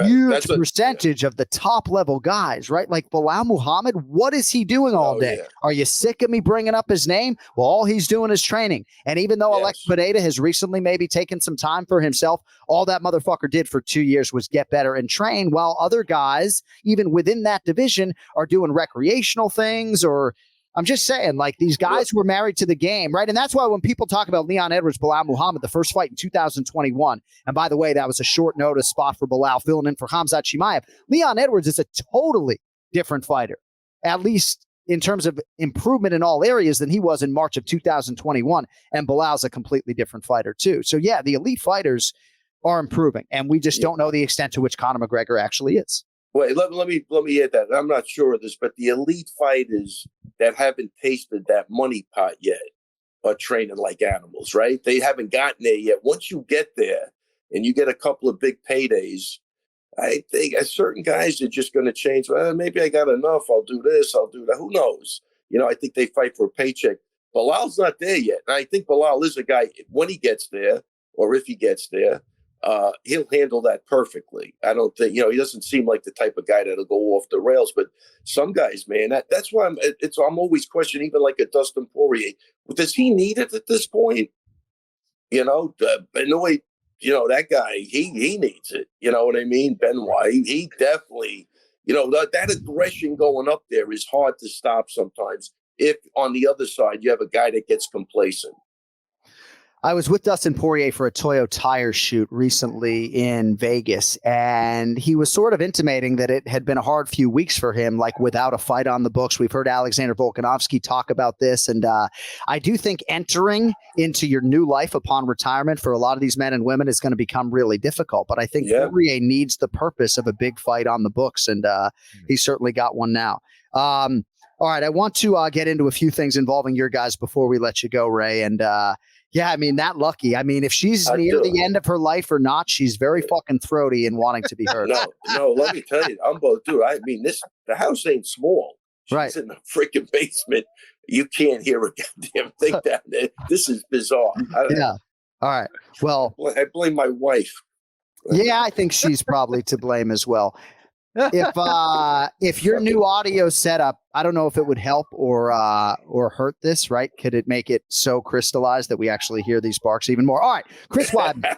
huge percentage of the top level guys, right? Like Bilal Muhammad, what is he doing all day? Yeah. Are you sick of me bringing up his name? Well, all he's doing is training. And even though Alex Pineda has recently maybe taken some time for himself, all that motherfucker did for 2 years was get better and train, while other guys, even within that division, are doing recreational things. Or I'm just saying, these guys who were married to the game, right? And that's why when people talk about Leon Edwards, Bilal Muhammad, the first fight in 2021, and by the way, that was a short notice spot for Bilal, filling in for Khamzat Chimaev. Leon Edwards is a totally different fighter, at least in terms of improvement in all areas, than he was in March of 2021. And Bilal's a completely different fighter too. So the elite fighters are improving, and we just don't know the extent to which Conor McGregor actually is. Wait, let me add that. I'm not sure of this, but the elite fighters that haven't tasted that money pot yet are training like animals, right? They haven't gotten there yet. Once you get there and you get a couple of big paydays, I think certain guys are just going to change. Well, maybe I got enough. I'll do this. I'll do that. Who knows? I think they fight for a paycheck. Bilal's not there yet. And I think Bilal is a guy, when he gets there, or if he gets there, he'll handle that perfectly. I don't think, he doesn't seem like the type of guy that'll go off the rails, but some guys, man, that's why I'm always questioning, even like a Dustin Poirier. Does he need it at this point? Benoit, that guy, he needs it. You know what I mean? Benoit, he definitely, that aggression going up there is hard to stop sometimes. If on the other side, you have a guy that gets complacent. I was with Dustin Poirier for a Toyo Tire shoot recently in Vegas, and he was sort of intimating that it had been a hard few weeks for him, like without a fight on the books. We've heard Alexander Volkanovski talk about this, and I do think entering into your new life upon retirement for a lot of these men and women is going to become really difficult. But I think Poirier needs the purpose of a big fight on the books, and he's certainly got one now. All right, I want to get into a few things involving your guys before we let you go, Ray, and yeah, I mean, that lucky. I mean, if she's near the end of her life or not, she's very fucking throaty and wanting to be heard. No, let me tell you, I'm both, dude. I mean, the house ain't small. She's in the freaking basement. You can't hear a goddamn thing down there. This is bizarre. Yeah. All right. Well, I blame my wife. Yeah, I think she's probably to blame as well. If your new audio setup, I don't know if it would help or hurt this, right? Could it make it so crystallized that we actually hear these barks even more? All right, Chris Weidman.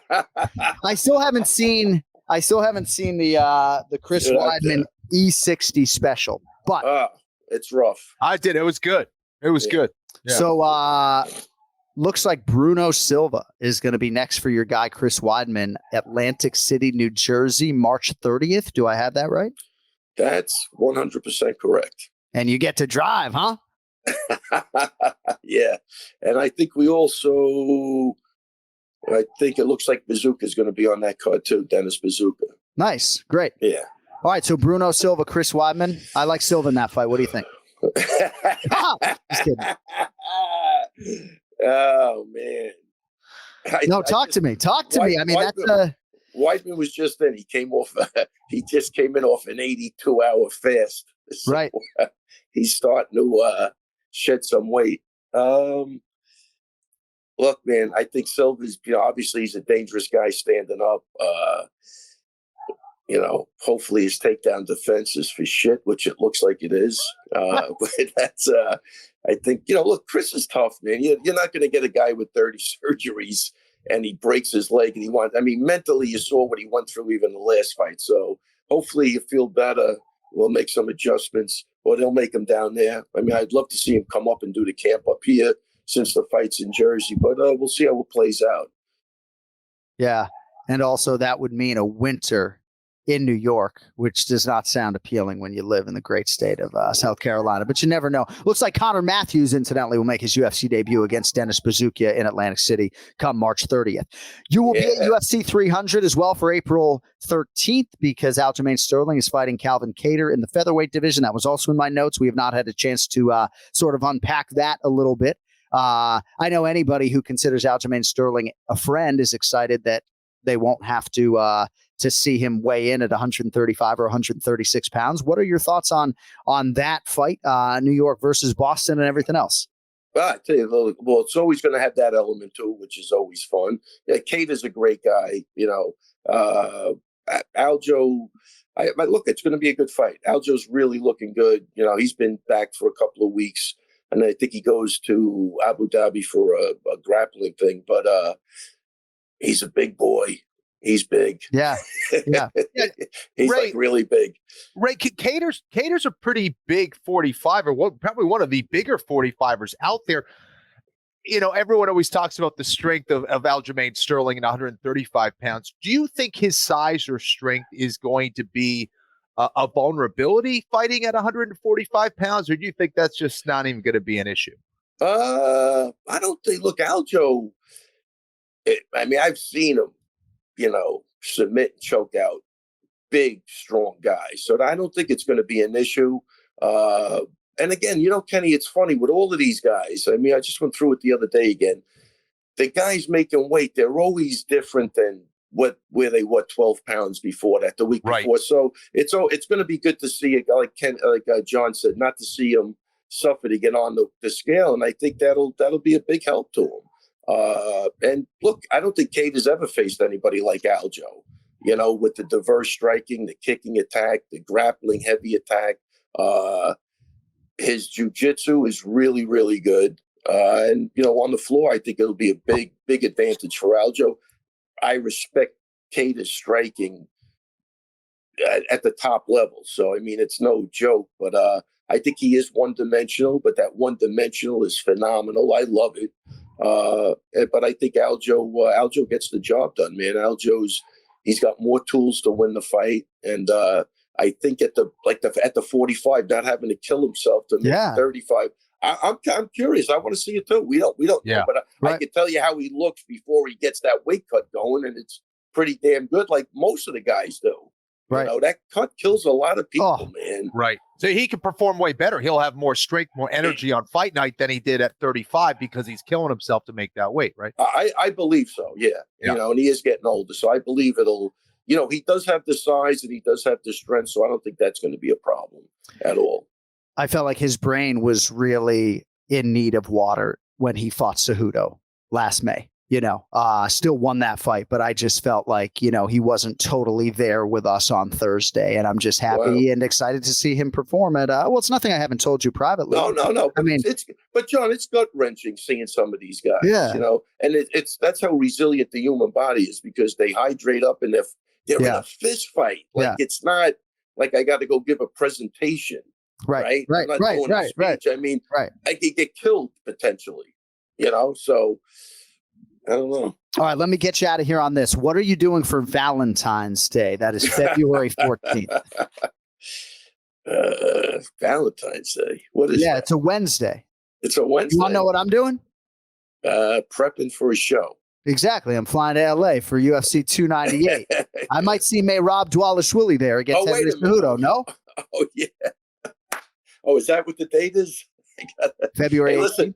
I still haven't seen the Chris Weidman E60 special, but it's rough. I did. It was good. It was good. Yeah. So looks like Bruno Silva is going to be next for your guy, Chris Weidman, Atlantic City, New Jersey, March 30th. Do I have that right? That's 100% correct. And you get to drive, huh? Yeah. And I think I think it looks like Bazooka is going to be on that card too, Dennis Bazooka. Nice. Great. Yeah. All right. So Bruno Silva, Chris Weidman. I like Silva in that fight. What do you think? Just kidding. Oh man! Talk to me. I mean, Weidman was just in. He came off. He just came in off an 82-hour fast. So, right. He's starting to shed some weight. Look, man. I think Silva's. Obviously he's a dangerous guy standing up. Hopefully his takedown defense is for shit, which it looks like it is. But that's. I think, look, Chris is tough, man. You're not going to get a guy with 30 surgeries and he breaks his leg and mentally you saw what he went through even the last fight. So hopefully you feel better. We'll make some adjustments or they'll make him down there. I mean, I'd love to see him come up and do the camp up here since the fight's in Jersey, but we'll see how it plays out. Yeah. And also that would mean a winter in New York, which does not sound appealing when you live in the great state of South Carolina, but you never know. Looks like Connor Matthews, incidentally, will make his UFC debut against Denis Bazooka in Atlantic City come March 30th. You will be at UFC 300 as well for April 13th because Aljamain Sterling is fighting Calvin Kattar in the featherweight division. That was also in my notes. We have not had a chance to sort of unpack that a little bit. I know anybody who considers Aljamain Sterling a friend is excited that they won't have to see him weigh in at 135 or 136 pounds. What are your thoughts on that fight, New York versus Boston and everything else? Well, I tell you, well, it's always going to have that element too, which is always fun. Yeah, Kate is a great guy. Aljo, look, it's going to be a good fight. Aljo's really looking good. He's been back for a couple of weeks, and I think he goes to Abu Dhabi for a grappling thing. But he's a big boy. He's big. Yeah. He's Ray, like really big. Ray, Kattar's a pretty big 45er, probably one of the bigger 45ers out there. Everyone always talks about the strength of Aljamain Sterling at 135 pounds. Do you think his size or strength is going to be a vulnerability fighting at 145 pounds, or do you think that's just not even going to be an issue? I don't think. Look, Aljo. I've seen him. Submit and choke out big, strong guys. So I don't think it's going to be an issue. And again, Kenny, it's funny with all of these guys. I just went through it the other day again. The guys making weight, they're always different than where they were 12 pounds before that, the week before. So it's going to be good to see a guy like John said, not to see him suffer to get on the scale. And I think that'll be a big help to him. And look, I don't think Kate has ever faced anybody like Aljo, with the diverse striking, the kicking attack, the grappling heavy attack. His jiu-jitsu is really, really good. And on the floor, I think it'll be a big, big advantage for Aljo. I respect Kate's striking at the top level. So, it's no joke, but I think he is one-dimensional, but that one-dimensional is phenomenal. I love it. But I think Aljo gets the job done, man. He's got more tools to win the fight, and I think at the 45, not having to kill himself to make 35. I'm curious. I want to see it too. We don't know, but I can tell you how he looks before he gets that weight cut going, and it's pretty damn good, like most of the guys do. Right. You know, that cut kills a lot of people, man. Right. So he can perform way better. He'll have more strength, more energy on fight night than he did at 35 because he's killing himself to make that weight, right? I believe so, yeah. You know, and he is getting older, so I believe it'll, you know, he does have the size and he does have the strength, so I don't think that's going to be a problem at all. I felt like his brain was really in need of water when he fought Cejudo last May. You know, still won that fight, but I just felt like, you know, he wasn't totally there with us on Thursday, and I'm just happy and excited to see him perform at, well, it's nothing I haven't told you privately. No. I mean, but John, it's gut wrenching seeing some of these guys, you know, and that's how resilient the human body is, because they hydrate up and they're in a fist fight. Like it's not like I got to go give a presentation. Right. I mean, I could get killed potentially, you know, so I don't know. All right, let me get you out of here on this. What are you doing for Valentine's Day? That is February 14th. Valentine's Day. What is that? It's a Wednesday. It's a Wednesday. You want to know what I'm doing? Prepping for a show. Exactly. I'm flying to LA for UFC 298. I might see Rob Dwalishvili there against Henry Cejudo. No? Oh, yeah. Oh, is that what the date is? February 18th. Listen,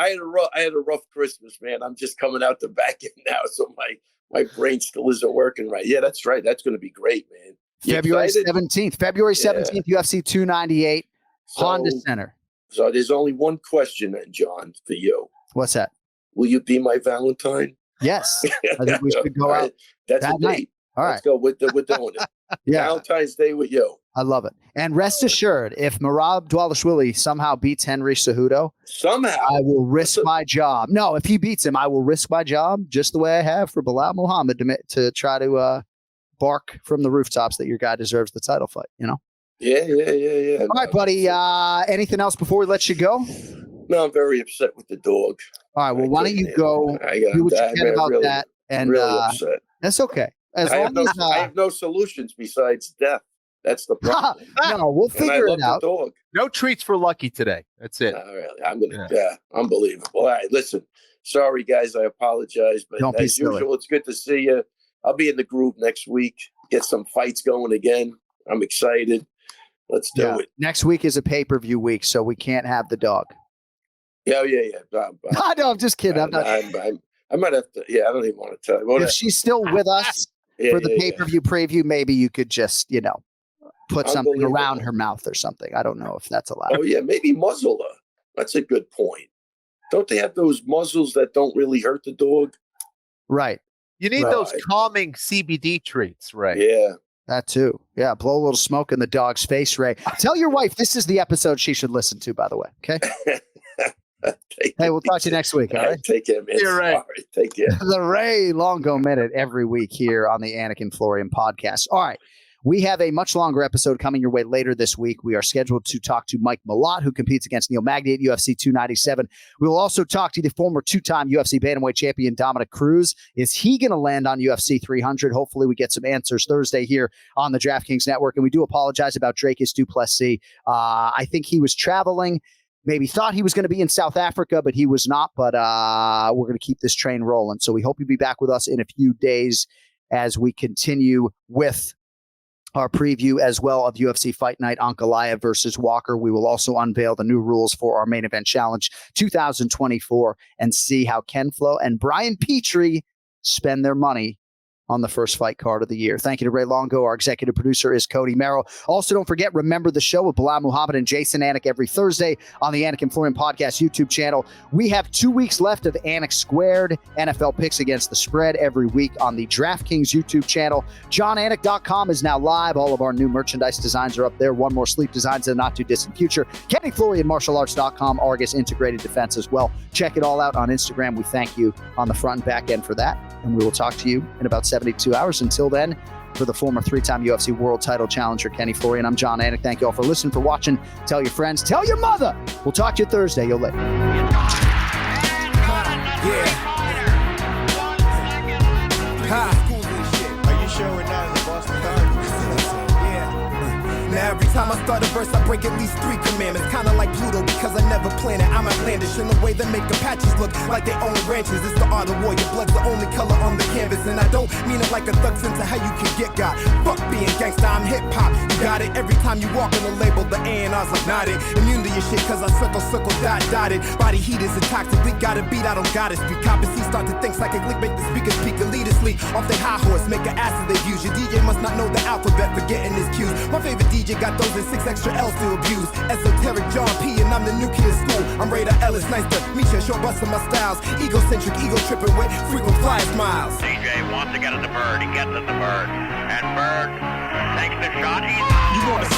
I had a rough Christmas, man. I'm just coming out the back end now, so my brain still isn't working right. Yeah, that's right. That's going to be great, man. February 17th, UFC 298, Honda Center. So there's only one question then, John, for you. What's that? Will you be my Valentine? Yes. I think we should go out that night. All right. Let's go. We're doing it. Valentine's Day with you. I love it. And rest assured, if Merab Dwalishvili somehow beats Henry Cejudo, I will risk my job. No, if he beats him, I will risk my job just the way I have for Bilal Muhammad to try to bark from the rooftops that your guy deserves the title fight, you know? Yeah. All right, buddy. Anything else before we let you go? No, I'm very upset with the dog. All right, well, why don't you go do what you can about that? And really upset. That's okay. I have no solutions besides death. That's the problem. No, we'll figure it out. Dog. No treats for Lucky today. That's it. Really. I'm gonna. Unbelievable. All right, listen. Sorry, guys. I apologize, but don't be as silly. usual, it's good to see you. I'll be in the group next week. Get some fights going again. I'm excited. Let's do it. Next week is a pay-per-view week, so we can't have the dog. Yeah. No, I'm just kidding. I might have to. Yeah, I don't even want to tell you. If she's still with us for the pay-per-view preview, maybe you could just, put something around her mouth or something. I don't know if that's allowed. Oh, yeah, maybe muzzle her. That's a good point. Don't they have those muzzles that don't really hurt the dog? Right. You need those calming CBD treats, right? Yeah. That too. Yeah, blow a little smoke in the dog's face, Ray. Tell your wife this is the episode she should listen to, by the way. Okay? Hey, we'll talk to you next week. All right? Take care, man. You're right. All right. Take care. The Ray Longo Minute every week here on the Anik and Florian podcast. All right. We have a much longer episode coming your way later this week. We are scheduled to talk to Mike Malott, who competes against Neil Magny at UFC 297. We will also talk to the former two-time UFC bantamweight champion Dominic Cruz. Is he going to land on UFC 300? Hopefully we get some answers Thursday here on the DraftKings Network. And we do apologize about Dracus du Plessis. I think he was traveling. Maybe thought he was going to be in South Africa, but he was not. But we're going to keep this train rolling. So we hope you'll be back with us in a few days as we continue with our preview as well of UFC Fight Night Ankalaev versus Walker. We will also unveil the new rules for our main event challenge 2024 and see how Ken Flo and Brian Petrie spend their money on the first fight card of the year. Thank you to Ray Longo. Our executive producer is Cody Merrill. Also, don't forget, remember the show with Bilal Muhammad and Jason Anik every Thursday on the Anik and Florian Podcast YouTube channel. We have 2 weeks left of Anik Squared NFL picks against the spread every week on the DraftKings YouTube channel. JohnAnik.com is now live. All of our new merchandise designs are up there. One More Sleep designs in the not too distant future. KennyFlorianMartialArts.com, Argus Integrated Defense as well. Check it all out on Instagram. We thank you on the front and back end for that. And we will talk to you in about 72 hours. Until then, for the former 3-time UFC world title challenger, Kenny Florian, I'm Jon Anik. Thank you all for listening, for watching. Tell your friends, tell your mother. We'll talk to you Thursday. You'll later. start a verse, I break at least 3 commandments. Kinda like Pluto, because I never plan it. I'm outlandish in a way that make Apaches look like they own ranches. It's the art of war, your blood's the only color on the canvas. And I don't mean it like a thug sense of how you can get got. Fuck being gangsta, I'm hip-hop. You got it every time you walk in the label, the A&R's like nodded. Immune to your shit, cause I circle, dotted. Body heat is a toxic, we got a beat, I don't got it. Street coppers, he start to think psychic link, make the speakers speak elitistly. Off their high horse, make an ass of their views. Your DJ must not know the alphabet, forgetting his cues. My favorite DJ got those and 6 extra L's to abuse. Esoteric John P, and I'm the new kid of school. I'm Radar Ellis, nice to meet you, short busting my styles. Egocentric, ego tripping with frequent flyer smiles. DJ wants to get at the bird, he gets at the bird. And Bird takes the shot, he's You want to